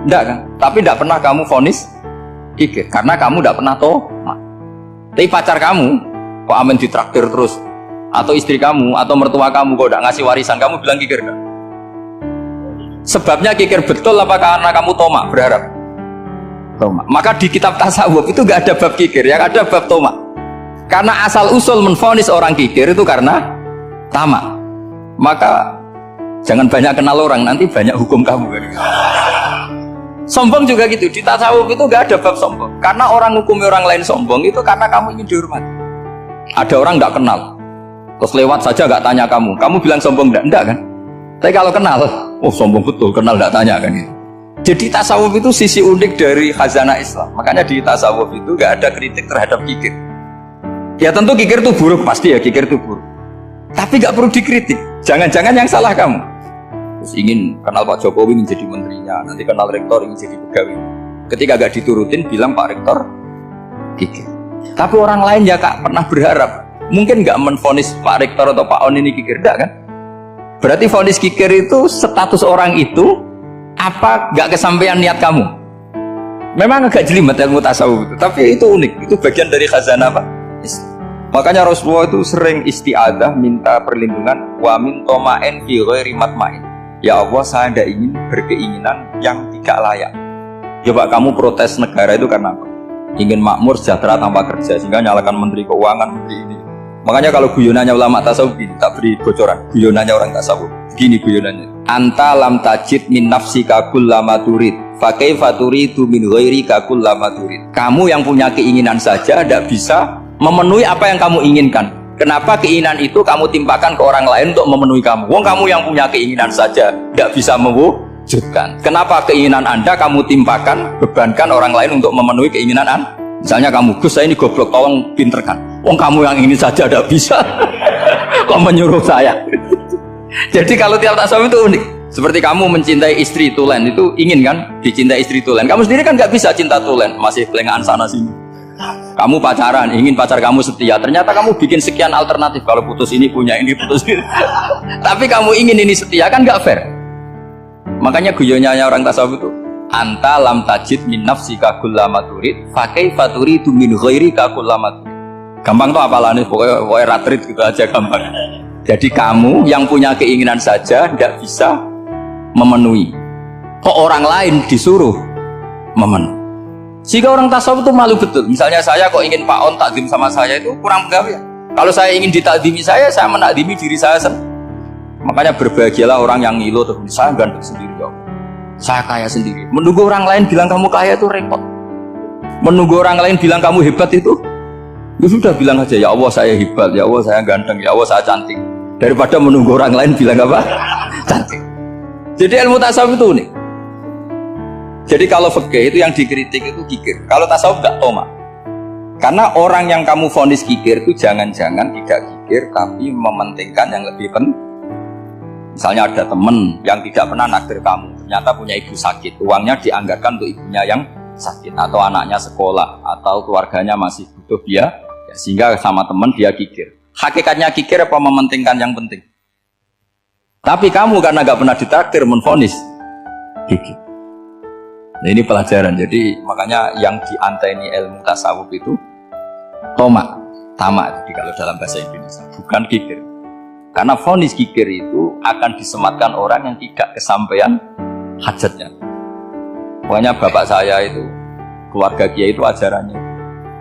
Enggak kan? Tapi gak pernah kamu vonis kikir, karena kamu gak pernah tomat. Tapi pacar kamu, kok amin ditraktir terus? Atau istri kamu, atau mertua kamu, kok gak ngasih warisan, kamu bilang kikir gak? Sebabnya kikir betul apa karena kamu tomak, berharap? Tomak. Maka di kitab tasawuf itu gak ada bab kikir, yang ada bab tomak. Karena asal usul menvonis orang kikir itu karena tamak. Maka jangan banyak kenal orang, nanti banyak hukum kamu. Sombong juga gitu, di tasawuf itu gak ada bab sombong. Karena orang hukumi orang lain sombong itu karena kamu ingin dihormati. Ada orang gak kenal, terus lewat saja gak tanya kamu bilang sombong enggak kan? Tapi kalau kenal, oh sombong betul, kenal gak tanya kan gitu. Jadi tasawuf itu sisi unik dari khazanah Islam. Makanya di tasawuf itu gak ada kritik terhadap kikir. Ya tentu kikir itu buruk, pasti ya kikir itu buruk. Tapi gak perlu dikritik. Jangan-jangan yang salah kamu. Terus ingin kenal Pak Jokowi ingin jadi menterinya, nanti kenal rektor ingin jadi pegawai. Ketika gak diturutin bilang Pak Rektor kikir. Tapi orang lain ya kak pernah berharap mungkin gak menvonis Pak Rektor atau Pak On ini kikir, enggak kan? Berarti vonis kikir itu status orang itu apa gak kesampaian niat kamu? Memang agak jelimet ilmu tasawuf itu, tapi itu unik, itu bagian dari khazanah apa? Makanya Rasulullah itu sering isti'adah, minta perlindungan wa min toma'en fi ghairi matma'in. Ya Allah, saya tidak ingin berkeinginan yang tidak layak. Coba kamu protes negara itu karena apa? Ingin makmur, sejahtera tanpa kerja, sehingga nyalakan menteri keuangan, menteri ini. Makanya kalau guyonannya ulama tasawuf gini, tak beri bocoran. Guyonannya orang tasawuf, gini guyonannya. Anta lam tajid min nafsika kullama turid, fa kaifa turidu min ghairika kullama turid. Kamu yang punya keinginan saja tidak bisa memenuhi apa yang kamu inginkan. Kenapa keinginan itu kamu timpakan ke orang lain untuk memenuhi kamu? Wong kamu yang punya keinginan saja tidak bisa mewujudkan. Kenapa keinginan Anda kamu timpakan, bebankan orang lain untuk memenuhi keinginan Anda? Misalnya kamu, Gus saya ini goblok, tolong pinterkan. Wong kamu yang ini saja tidak bisa, kok menyuruh saya? Jadi kalau tiap tasawuf itu unik. Seperti kamu mencintai istri tulen, itu ingin kan dicintai istri tulen. Kamu sendiri kan nggak bisa cinta tulen, masih pelengahan sana sini. Kamu pacaran, ingin pacar kamu setia. Ternyata kamu bikin sekian alternatif. Kalau putus ini punya ini, putus ini. Tapi kamu ingin ini setia, kan nggak fair. Makanya guyonnya orang tasawuf itu, anta lam tajid min nafsika kullama turid, fa kaifa turidu min ghairika kullama turid. Gampang tuh apalane, pokoknya ratrit gitu aja gampang. Jadi kamu yang punya keinginan saja tidak bisa memenuhi. Kok orang lain disuruh memenuhi? Jika orang tasawuf itu malu betul. Misalnya saya kok ingin Pak On takdim sama saya itu kurang pegawai. Kalau saya ingin ditakdimi saya menakdimi diri saya sendiri. Makanya berbahagialah orang yang ngilu terus saya ganteng sendiri ya. Saya kaya sendiri. Menunggu orang lain bilang kamu kaya itu repot. Menunggu orang lain bilang kamu hebat itu, ya sudah bilang aja ya Allah saya hebat, ya Allah saya ganteng, ya Allah saya cantik. Daripada menunggu orang lain bilang apa? Cantik. Jadi ilmu tasawuf itu unik. Jadi kalau fikih itu yang dikritik itu kikir. Kalau tasawuf enggak tomak. Karena orang yang kamu vonis kikir itu jangan-jangan tidak kikir tapi mementingkan yang lebih penting. Misalnya ada teman yang tidak pernah naktir kamu, ternyata punya ibu sakit, uangnya dianggarkan untuk ibunya yang sakit, atau anaknya sekolah, atau keluarganya masih butuh dia, ya, sehingga sama teman dia kikir. Hakikatnya kikir apa mementingkan yang penting? Tapi kamu karena gak pernah ditraktir menvonis kikir. Nah, ini pelajaran. Jadi makanya yang dianteni ilmu tasawuf itu tomak, tamak. Jadi kalau dalam bahasa Indonesia bukan kikir. Karena vonis kikir itu akan disematkan orang yang tidak kesampaian hajatnya. Pokoknya bapak saya itu, keluarga kiai itu ajarannya.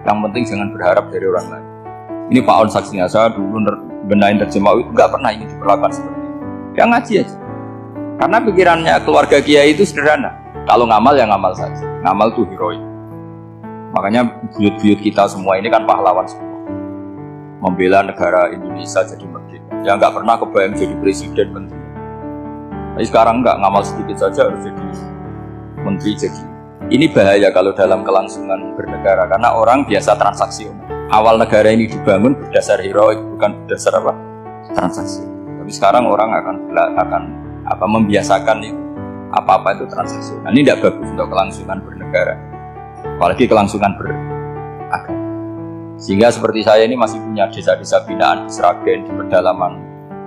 Yang penting jangan berharap dari orang lain. Ini Pak On saksinya, saya dulu benahin terjemah itu nggak pernah ingin diperlakukan seperti itu. Yang ngaji aja. Karena pikirannya keluarga kiai itu sederhana. Kalau ngamal ya ngamal saja. Ngamal itu heroik. Makanya buyut-buyut kita semua ini kan pahlawan semua. Membela negara Indonesia jadi merdeka. Ya nggak pernah kebayang jadi presiden menteri. Tapi sekarang nggak, ngamal sedikit saja harus jadi menteri jadi. Ini bahaya kalau dalam kelangsungan bernegara karena orang biasa transaksi. Awal negara ini dibangun berdasar heroik, bukan berdasar apa? Transaksi. Tapi sekarang orang akan membiasakan itu apa-apa itu transaksi. Nah, ini tidak bagus untuk kelangsungan bernegara. Apalagi kelangsungan beragama. Sehingga seperti saya ini masih punya desa-desa binaan di Sragen, di pedalaman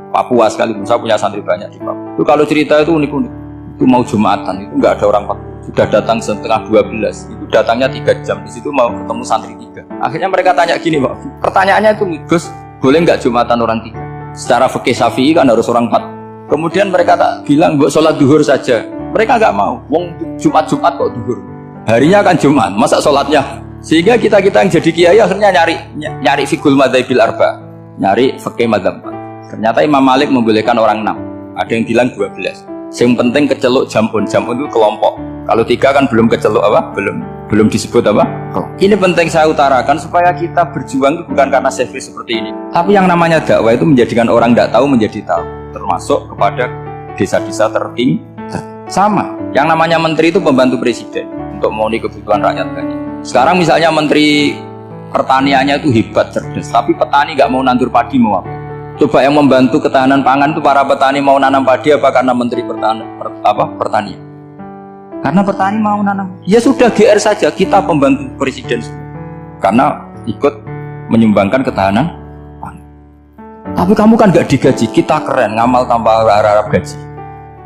Papua sekalipun. Saya punya santri banyak di Papua. Itu kalau cerita itu unik-unik. Itu mau Jumatan, itu nggak ada orang Papua. Sudah datang setengah 12, itu datangnya 3 jam. Di situ mau ketemu santri 3. Akhirnya mereka tanya gini, Pak. Pertanyaannya itu, Gus, boleh nggak Jumatan orang 3? Secara fikih Syafi'i kan harus orang 4. Kemudian mereka tak bilang, buat sholat duhur saja. Mereka nggak mau. Wong Jumat-Jumat kok duhur. Harinya kan Jumat, masa sholatnya? Sehingga kita yang jadi kiai akhirnya nyari fikul madzhabil arba, nyari fikih madzhab. Ternyata Imam Malik membolehkan orang 6. Ada yang bilang 12. Yang penting keceluk jampun itu kelompok. Kalau 3 kan belum keceluk apa? Belum disebut apa? Ini penting saya utarakan supaya kita berjuang itu bukan karena selfish seperti ini. Tapi yang namanya dakwah itu menjadikan orang tidak tahu menjadi tahu. Termasuk kepada desa-desa tertinggi. Sama. Yang namanya menteri itu pembantu presiden untuk memenuhi kebutuhan rakyat tadi. Sekarang misalnya menteri pertaniannya itu hebat, cerdas, tapi petani nggak mau nandur padi, mau apa? Coba yang membantu ketahanan pangan itu para petani mau nanam padi apa karena menteri pertanian? Karena petani mau nanam. Ya sudah GR saja, kita pembantu presiden semua. Karena ikut menyumbangkan ketahanan pangan. Tapi kamu kan nggak digaji, kita keren, ngamal tanpa harap gaji.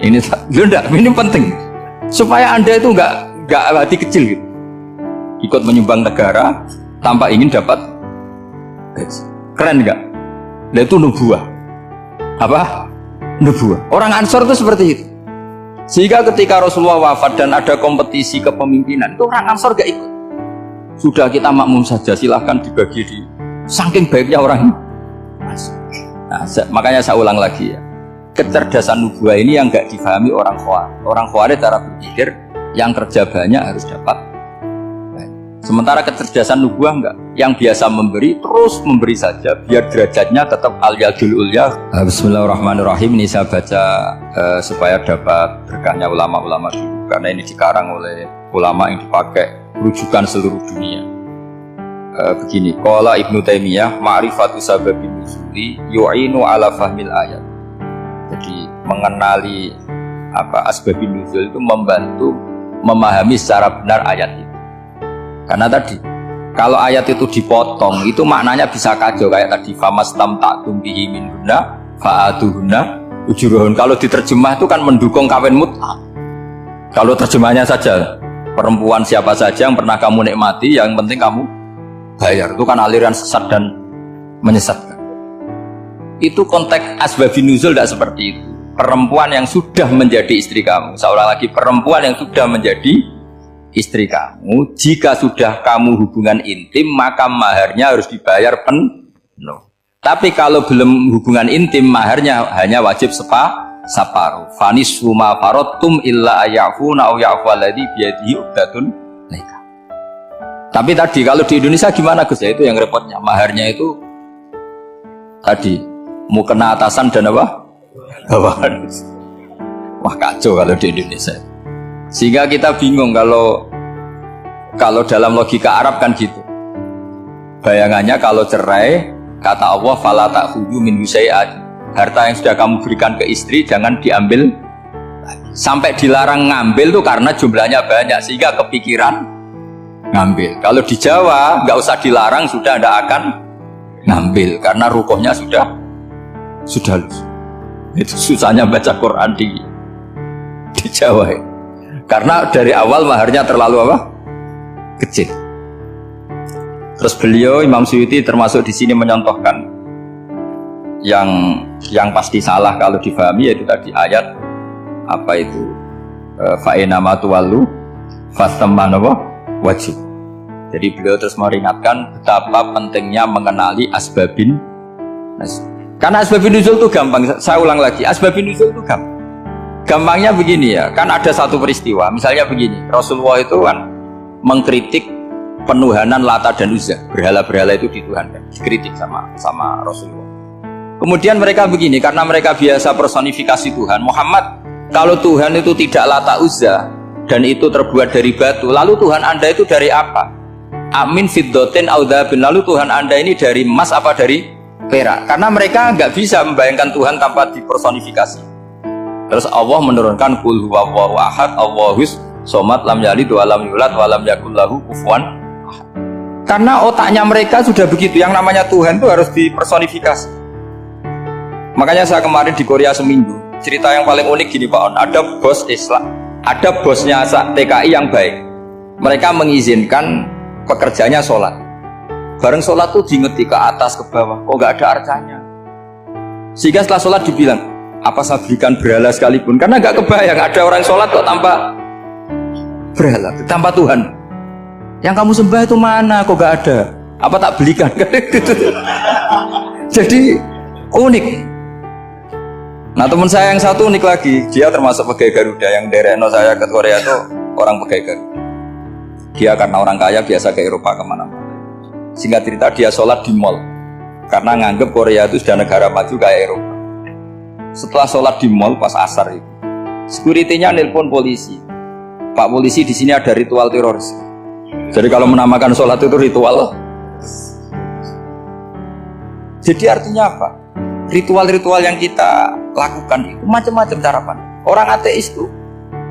Ini penting supaya Anda itu nggak hati kecil gitu. Ikut menyumbang negara tanpa ingin dapat gaji. Keren nggak? Nah itu nubuah. Apa? Nubuah. Orang Ansor itu seperti itu. Sehingga ketika Rasulullah wafat dan ada kompetisi kepemimpinan, itu orang Ansor gak ikut. Sudah kita makmum saja, silahkan dibagi di. Saking baiknya orang. Nah, makanya saya ulang lagi ya. Kecerdasan nubuah ini yang gak difahami orang Khawarij. Orang Khawarij cara berpikir yang kerja banyak harus dapat. Sementara kecerdasan nubuah enggak, yang biasa memberi terus memberi saja biar derajatnya tetap al-yadul ulya. Bismillahirrahmanirrahim. Ini saya baca supaya dapat berkahnya ulama-ulama dulu, karena ini dikarang oleh ulama yang dipakai rujukan seluruh dunia. Begini, qala Ibnu Taimiyah ma'rifatu sababin nuzuli yu'inu ala fahmil ayat. Jadi mengenali asbabun nuzul itu membantu memahami secara benar ayat itu. Karena tadi kalau ayat itu dipotong itu maknanya bisa kacau kayak tadi famastam ta'tum bihi min hunna fa'atuhunna ujurahun. Kalau diterjemah itu kan mendukung kawin mutlak. Kalau terjemahnya saja perempuan siapa saja yang pernah kamu nikmati, yang penting kamu bayar, itu kan aliran sesat dan menyesatkan. Itu konteks asbabun nuzul tidak seperti itu. Perempuan yang sudah menjadi istri kamu, seorang lagi perempuan yang sudah menjadi istri kamu, jika sudah kamu hubungan intim maka maharnya harus dibayar penuh. Tapi kalau belum hubungan intim, maharnya hanya wajib separuh. Fanisfu ma faradtum illa ayafuna aw ya'fu alladhi biyadihi uqdatun nikah. Tapi tadi kalau di Indonesia gimana Gus? Ya itu yang repotnya. Maharnya itu tadi mau kena atasan dan apa? Bawahan. Wah kacau kalau di Indonesia. Sehingga kita bingung kalau dalam logika Arab kan gitu. Bayangannya kalau cerai, kata Allah fala ta'khudhu minhu syai'an. Harta yang sudah kamu berikan ke istri jangan diambil. Sampai dilarang ngambil tuh karena jumlahnya banyak sehingga kepikiran ngambil. Kalau di Jawa nggak usah dilarang, sudah tidak akan ngambil karena rukuhnya sudah lusuh. Itu susahnya baca Quran di Jawa ya. Karena dari awal maharnya terlalu apa? Kecil. Terus beliau Imam Suyuti termasuk di sini menyontohkan yang pasti salah kalau difahami, yaitu tadi ayat apa itu fa'inama tuwallu fastamman wajib. Jadi beliau terus meringatkan betapa pentingnya mengenali asbabin. Karena asbabun nuzul itu gampang. Saya ulang lagi, asbabun nuzul itu gampang. Gampangnya begini ya, kan ada satu peristiwa, misalnya begini, Rasulullah itu kan mengkritik penuhanan Lata dan Uzza, berhala-berhala itu dituhankan, dikritik sama Rasulullah. Kemudian mereka begini, karena mereka biasa personifikasi Tuhan, Muhammad, kalau Tuhan itu tidak Lata Uzza dan itu terbuat dari batu, lalu Tuhan Anda itu dari apa? Amin fiddotin audhabin, lalu Tuhan Anda ini dari emas apa dari perak? Karena mereka nggak bisa membayangkan Tuhan tanpa dipersonifikasi. Terus Allah menurunkan qul huwallahu ahad, Allahus somad, lam yalid wa lam yulad wa lam yakul lahu kufuwan ahad. Karena otaknya mereka sudah begitu, yang namanya Tuhan itu harus dipersonifikasi. Makanya saya kemarin di Korea seminggu, cerita yang paling unik gini Pak On, ada bos Islam, ada bosnya TKI yang baik. Mereka mengizinkan pekerjanya sholat. Bareng sholat tuh diingeti ke atas ke bawah, kok gak ada arcanya. Sehingga setelah sholat dibilang, apa saya berikan berhala sekalipun, karena gak kebayang ada orang sholat kok tanpa berhala, tanpa Tuhan. Yang kamu sembah itu mana? Kok gak ada? Apa tak belikan? Jadi unik. Nah teman saya yang satu unik lagi, dia termasuk pegawai Garuda yang dereno saya ke Korea itu orang pegawai Garuda. Dia karena orang kaya biasa ke Eropa kemana-mana. Singkat cerita dia sholat di mall karena nganggep Korea itu sudah negara maju kayak Eropa. Setelah sholat di mall pas asar itu, security-nya nelpon polisi. Pak polisi di sini ada ritual teroris. Jadi kalau menamakan sholat itu ritual. Jadi artinya apa? Ritual-ritual yang kita lakukan itu macam-macam cara pandang. Orang ateis itu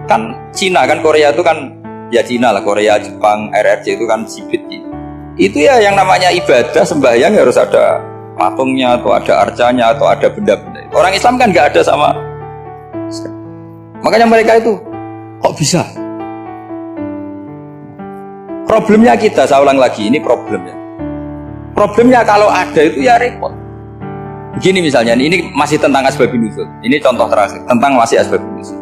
kan Cina kan Korea itu kan ya Cina lah, Korea, Jepang, RRC itu kan sipit gitu. Itu ya yang namanya ibadah sembahyang harus ada patungnya atau ada arcanya atau ada benda-benda. Orang Islam kan nggak ada sama. Makanya mereka itu kok bisa? Problemnya kita, saya ulang lagi, ini problemnya. Problemnya kalau ada itu ya repot. Begini misalnya, ini masih tentang asbabun nuzul. Ini contoh terakhir tentang masih asbabun nuzul.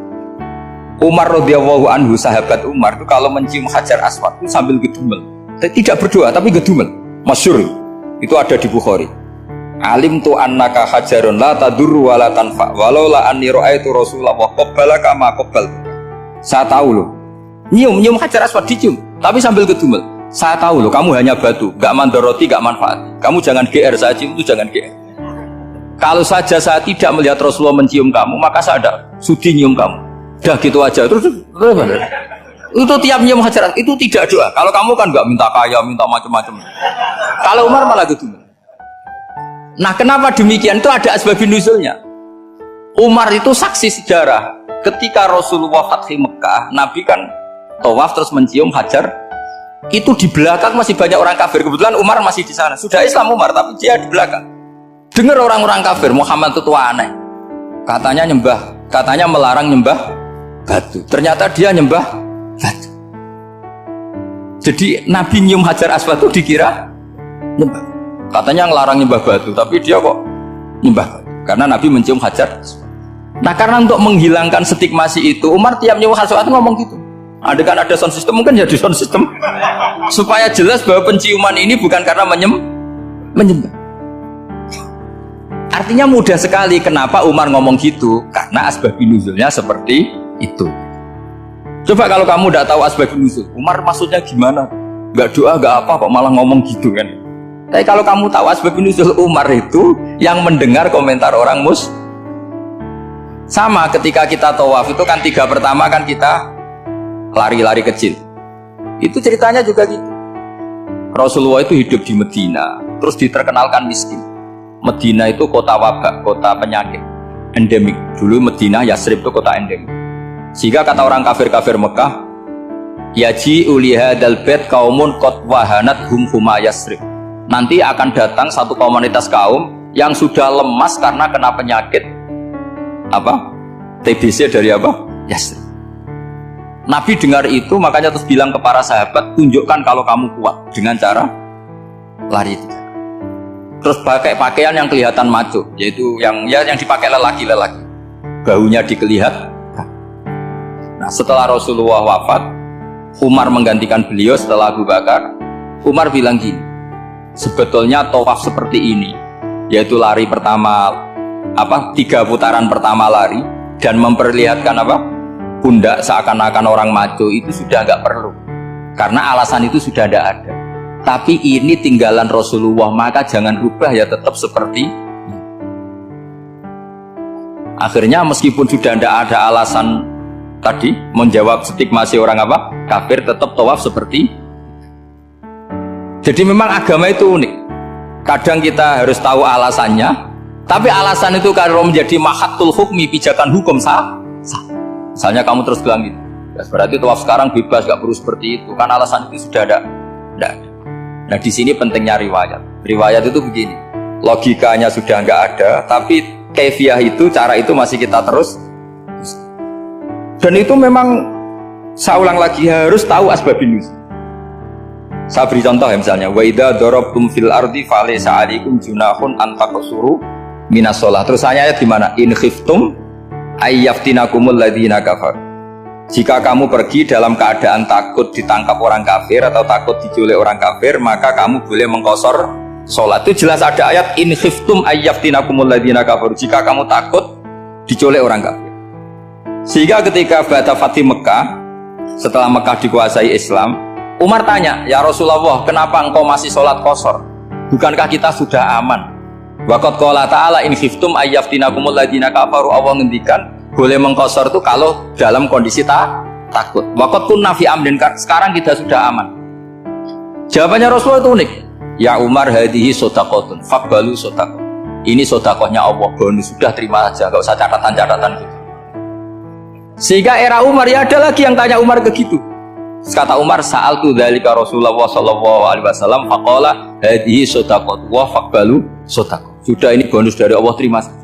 Umar radhiyallahu anhu, sahabat Umar itu kalau mencium Hajar Aswad itu sambil gedumel. Tidak berdoa tapi gedumel. Masyhur. Itu ada di Bukhari. Alim tu annaka hajarun la tadurru wa la tanfa walau la anni ra'aitu Rasulullah wa qabbalaka ma qabbal. Saya tahu loh. Nyium Hajar Aswad dicium, tapi sambil gedumel. Saya tahu loh, kamu hanya batu, gak mandoroti, gak manfaat. Kamu jangan GR, saya cium itu jangan GR. Kalau saja saya tidak melihat Rasulullah mencium kamu, maka saya ada sudi nyium kamu. Dah gitu aja. Terus itu tiap nyium Hajar Aswad itu tidak doa. Kalau kamu kan gak minta kaya, minta macam-macam. Kalau Umar malah gedumel. Nah, kenapa demikian? Itu ada asbabun nuzulnya. Umar itu saksi sejarah. Ketika Rasulullah Fathi Mekah, Nabi kan tawaf terus mencium Hajar. Itu di belakang masih banyak orang kafir. Kebetulan Umar masih di sana. Sudah Islam Umar, tapi dia di belakang. Dengar orang-orang kafir, Muhammad itu tua aneh. Katanya melarang nyembah batu. Ternyata dia nyembah batu. Jadi Nabi nyium Hajar Aswad itu dikira nyembah. Katanya ngelarang nyembah batu, tapi dia kok nyembah batu. Karena Nabi mencium Hajar Aswad. Nah, karena untuk menghilangkan stigmasi itu, Umar tiap nyium Hajar Aswad itu ngomong gitu. Kan ada sound system, mungkin jadi sound system supaya jelas bahwa penciuman ini bukan karena menyembah. Artinya mudah sekali kenapa Umar ngomong gitu, karena asbabun nuzulnya seperti itu. Coba kalau kamu udah tahu asbabun nuzul, Umar maksudnya gimana? Gak doa, gak apa kok malah ngomong gitu kan. Tapi kalau kamu tahu asbabun nuzul Umar itu yang mendengar komentar orang sama ketika kita tawaf itu kan 3 pertama kan kita lari-lari kecil. Itu ceritanya juga gitu. Rasulullah itu hidup di Medina, terus diterkenalkan miskin. Medina itu kota wabak, kota penyakit endemik. Dulu Medina Yasrib itu kota endemik. Sehingga kata orang kafir-kafir Mekah, yaji uliha dalbet kaumun kot wahanat huma Yasrib. Nanti akan datang satu komunitas kaum yang sudah lemas karena kena penyakit TBC dari Yasrib. Nabi dengar itu, makanya terus bilang ke para sahabat, tunjukkan kalau kamu kuat dengan cara lari. Terus pakai pakaian yang kelihatan maco, yaitu yang dipakai lelaki. Bahunya dikelihat. Nah, setelah Rasulullah wafat, Umar menggantikan beliau setelah Abu Bakar. Umar bilang gini, sebetulnya tawaf seperti ini, yaitu lari pertama 3 putaran pertama lari dan memperlihatkan pundak seakan-akan orang maco itu sudah nggak perlu, karena alasan itu sudah tidak ada. Tapi ini tinggalan Rasulullah, maka jangan rubah ya, tetap seperti ini. Akhirnya meskipun sudah tidak ada alasan tadi menjawab stigmasi orang kafir, tetap tawaf seperti. Jadi memang agama itu unik. Kadang kita harus tahu alasannya, tapi alasan itu kalau menjadi mahatul hukmi, pijakan hukum sah. Misalnya kamu terus bilang gitu, ya berarti tawaf sekarang bebas, gak perlu seperti itu, kan alasan itu sudah ada. Nah di sini pentingnya riwayat. Riwayat itu begini, logikanya sudah nggak ada, tapi kaifiah itu, cara itu masih kita terus. Dan itu memang saya ulang lagi harus tahu asbabun nuzul. Saya beri contoh ya misalnya, wa idza darabtum fil ardi falaysa 'alaikum junahun an taqsuru minas shalah. Terus ayat di mana? In khiftum ayyaftinakumul ladzina kafar. Jika kamu pergi dalam keadaan takut ditangkap orang kafir atau takut diculik orang kafir, maka kamu boleh mengqasar salat. Itu jelas ada ayat in khiftum ayyaftinakumul ladzina kafar. Jika kamu takut diculik orang kafir. Sehingga ketika ba'da Fatih Mekah, setelah Mekah dikuasai Islam, Umar tanya, ya Rasulullah, kenapa engkau masih sholat qasar? Bukankah kita sudah aman? Waqad qala ta'ala in khiftum ayyaftinakumul ladzina kafaru. Allah ngendikan boleh mengqasar itu kalau dalam kondisi takut. Waqad kunna fi amrin, sekarang kita sudah aman. Jawabannya Rasulullah itu unik. Ya Umar, hadhihi shadaqatun faqbalu shadaqah. Ini sedekahnya Allah, bonus, sudah terima aja, enggak usah catatan-catatan gitu. Sehingga era Umar ya ada lagi yang tanya Umar ke gitu. Kata Umar, sa'altu dzalika Rasulullah sallallahu alaihi wasallam faqala hadhihi shadaqatu wa faqbalu shadaqah. Sudah ini bonus dari Allah, terima saja.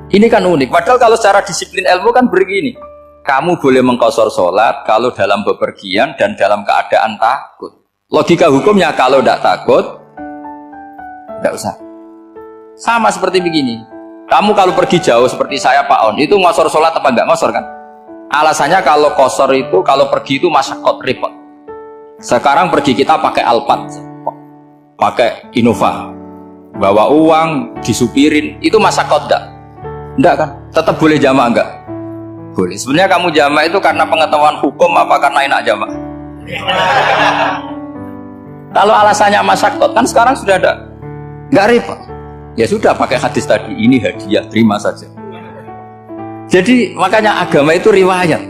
Ini kan unik. Padahal kalau secara disiplin ilmu kan begini. Kamu boleh mengqasar salat kalau dalam bepergian dan dalam keadaan takut. Logika hukumnya kalau tidak takut tidak usah. Sama seperti begini. Kamu kalau pergi jauh seperti saya Pak On, itu ngosor sholat apa enggak ngosor kan? Alasannya kalau kosor itu, kalau pergi itu masyakot, repot. Sekarang pergi kita pakai Alphard, pakai Innova, bawa uang, disupirin, itu masyakot enggak? Enggak kan? Tetap boleh jamaah enggak? Boleh. Sebenarnya kamu jamaah itu karena pengetahuan hukum apa karena enak jamaah? Kalau alasannya masyakot, kan sekarang sudah ada, enggak repot. Ya sudah pakai hadis tadi, ini hadiah, terima saja. Jadi makanya agama itu riwayat.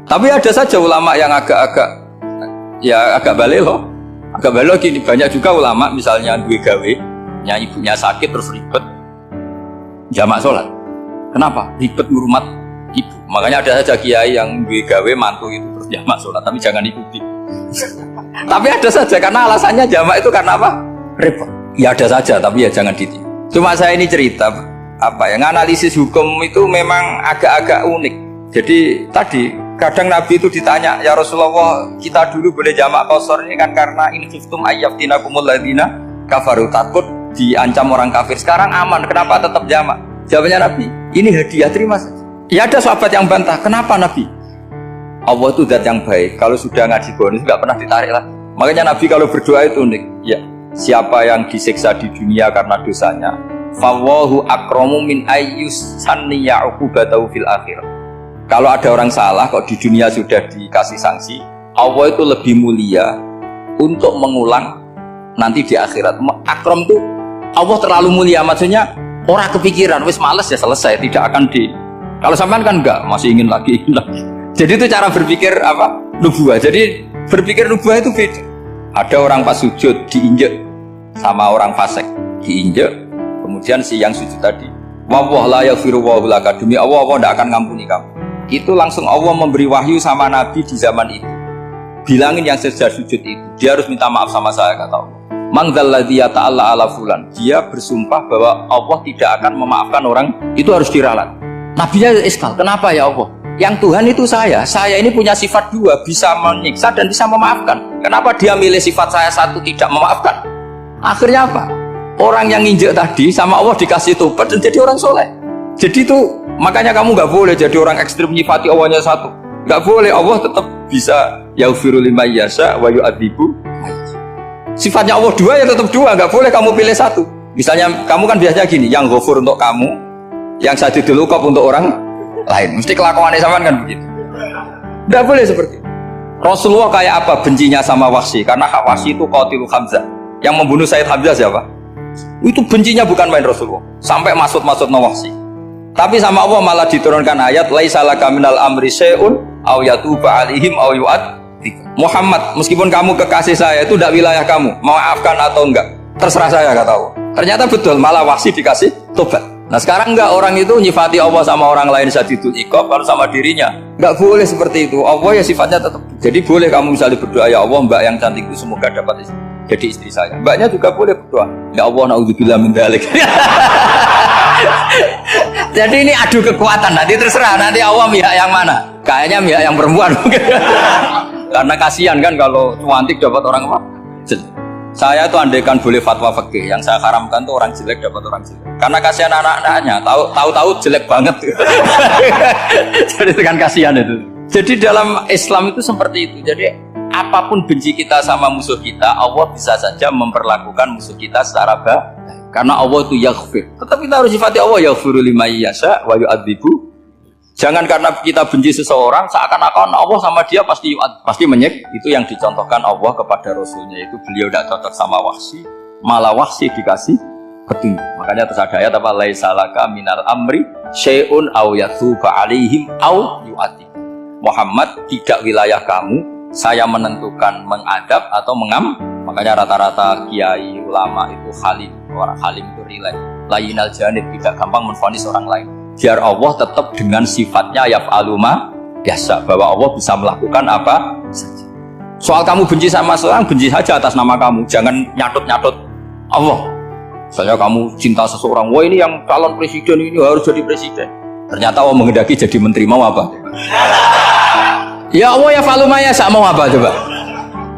Tapi ada saja ulama yang agak balelo. Agak balelo gini, banyak juga ulama misalnya duwe gawe, ibunya sakit terus ribet jamak sholat. Kenapa? Ribet ngurmat ibu. Makanya ada saja kiai yang duwe gawe mantu itu terus jamak sholat, tapi jangan ikuti. Tapi ada saja karena alasannya jamak itu karena apa? Repot. Ya ada saja, tapi ya jangan ditiru. Cuma saya ini cerita analisis hukum itu memang agak-agak unik. Jadi tadi kadang Nabi itu ditanya, ya Rasulullah, kita dulu boleh jamak qasar ini kan karena in khiftum ayyaftinakumul ladzina kafaru, takut diancam orang kafir. Sekarang aman, kenapa tetap jamak? Jawabannya Nabi, ini hadiah, terima saja. Ya ada sahabat yang bantah, kenapa Nabi? Allah itu zat yang baik, kalau sudah ngaji bonus nggak pernah ditarik lagi. Makanya Nabi kalau berdoa itu unik. Ya, siapa yang disiksa di dunia karena dosanya, fawahu akramu min ayyus sanniya uqubatahu fil akhirah. Kalau ada orang salah kok di dunia sudah dikasih sanksi, Allah itu lebih mulia untuk mengulang nanti di akhirat. Akram itu Allah terlalu mulia, maksudnya orang kepikiran wis males ya selesai, tidak akan di. Kalau sampean kan enggak, masih ingin lagi. Jadi itu cara berpikir apa? Nubuah. Jadi berpikir nubuah itu beda. Ada orang pas sujud diinjek sama orang fasik, diinjek, kemudian si yang sujud tadi, wallah la yaghfiru wa laka, demi Allah tidak akan ngampuni kamu. Itu langsung Allah memberi wahyu sama Nabi di zaman itu. Bilangin yang sedang sujud itu, dia harus minta maaf sama saya, kata Allah. Man dzalladzi yata'alla ala fulan, dia bersumpah bahwa Allah tidak akan memaafkan orang, itu harus diralat. Nabinya iskal, kenapa ya Allah? Yang Tuhan itu saya ini punya sifat dua, bisa menyiksa dan bisa memaafkan. Kenapa dia milih sifat saya satu tidak memaafkan? Akhirnya apa? Orang yang nginjek tadi sama Allah dikasih tobat dan jadi orang soleh. Jadi itu makanya kamu nggak boleh jadi orang ekstrim nyifati Allahnya satu. Nggak boleh, Allah tetap bisa yaghfiru liman yasha wa yu'adzibu. Sifatnya Allah dua ya tetap dua, nggak boleh kamu pilih satu. Misalnya kamu kan biasanya gini, yang ghafur untuk kamu, yang sadidul uqab untuk orang lain. Mesti kelakuannya sama kan begitu. Tidak boleh seperti itu. Rasulullah kayak apa bencinya sama Wahsy? Karena Wahsy itu qatilu Hamzah. Yang membunuh Sayyid Hamzah siapa? Itu bencinya bukan main Rasulullah. Sampai maksud-maksud Wahsy. Tapi sama Allah malah diturunkan ayat laisa laka minal amri syai'un aw yatuba alaihim aw yu'adzib. Muhammad, meskipun kamu kekasih saya itu tidak wilayah kamu, maafkan atau enggak terserah saya, kata Allah. Ternyata betul, malah Wahsy dikasih tobat. Nah sekarang enggak, orang itu nyifati Allah sama orang lain syadidul iqab, kalau sama dirinya enggak boleh seperti itu. Allah ya sifatnya tetap. Jadi boleh kamu misalnya berdoa, ya Allah mbak yang cantik itu semoga dapat jadi istri saya. Mbaknya juga boleh berdoa, ya Allah naudzubillah min dzalik. Jadi ini adu kekuatan, nanti terserah nanti Allah pihak yang mana. Kayaknya pihak yang perempuan. Karena kasihan kan kalau cantik dapat orang apa? Saya tuh andaikan boleh fatwa fikih, yang saya haramkan tuh orang jelek dapat orang jelek. Karena kasihan anak-anaknya, tahu-tahu jelek banget. Jadi kan kasihan itu. Jadi dalam Islam itu seperti itu. Jadi apapun benci kita sama musuh kita, Allah bisa saja memperlakukan musuh kita secara baik. Karena Allah itu yaghfir. Tetapi kita harus sifati Allah yaghfiru liman yasha wa yu'adzibu. Jangan karena kita benci seseorang seakan-akan Allah sama dia pasti menyek. Itu yang dicontohkan Allah kepada Rasulnya, itu beliau tidak cocok sama Wahsy, malah Wahsy dikasih petunjuk. Makanya terus ada ayat apa, laisa laka minal amri syai'un aw yatuba alaihim aw yu'adzib. Muhammad, tidak wilayah kamu saya menentukan mengadab atau mengam. Makanya rata-rata kiai ulama itu halim, orang halim itu rileks, layinal janib, tidak gampang menvonis orang lain. Biar Allah tetap dengan sifatnya yaf'alu ma biasa, bahwa Allah bisa melakukan apa saja. Soal kamu benci sama seorang, benci saja atas nama kamu, jangan nyatut-nyatut Allah. Misalnya kamu cinta seseorang, wah ini yang calon presiden ini harus jadi presiden. Ternyata Allah menghendaki jadi menteri, mau apa? Ya Allah yaf'alu ma biasa, mau apa coba?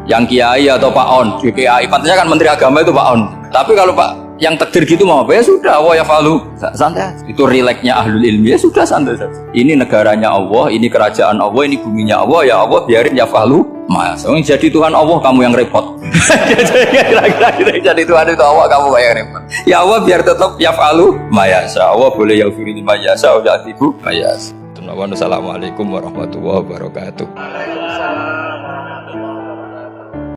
Yang kiai atau Pak On, di KAI, pantasnya kan menteri agama itu Pak On. Tapi kalau Pak yang takdir gitu mau apa, ya sudah, Allah ya falu, santai. Itu rileksnya ahlul ilmi, ya sudah santai saja. Ini negaranya Allah, ini kerajaan Allah, ini buminya Allah, ya Allah biarin ya falu. Mas, jadi Tuhan Allah kamu yang repot. Jadi Tuhan itu Allah kamu yang repot. Ya Allah biar tetap ya falu, mayasa. Allah boleh ya firin mayasa, ya tibu mayasa. Assalamualaikum warahmatullahi wabarakatuh.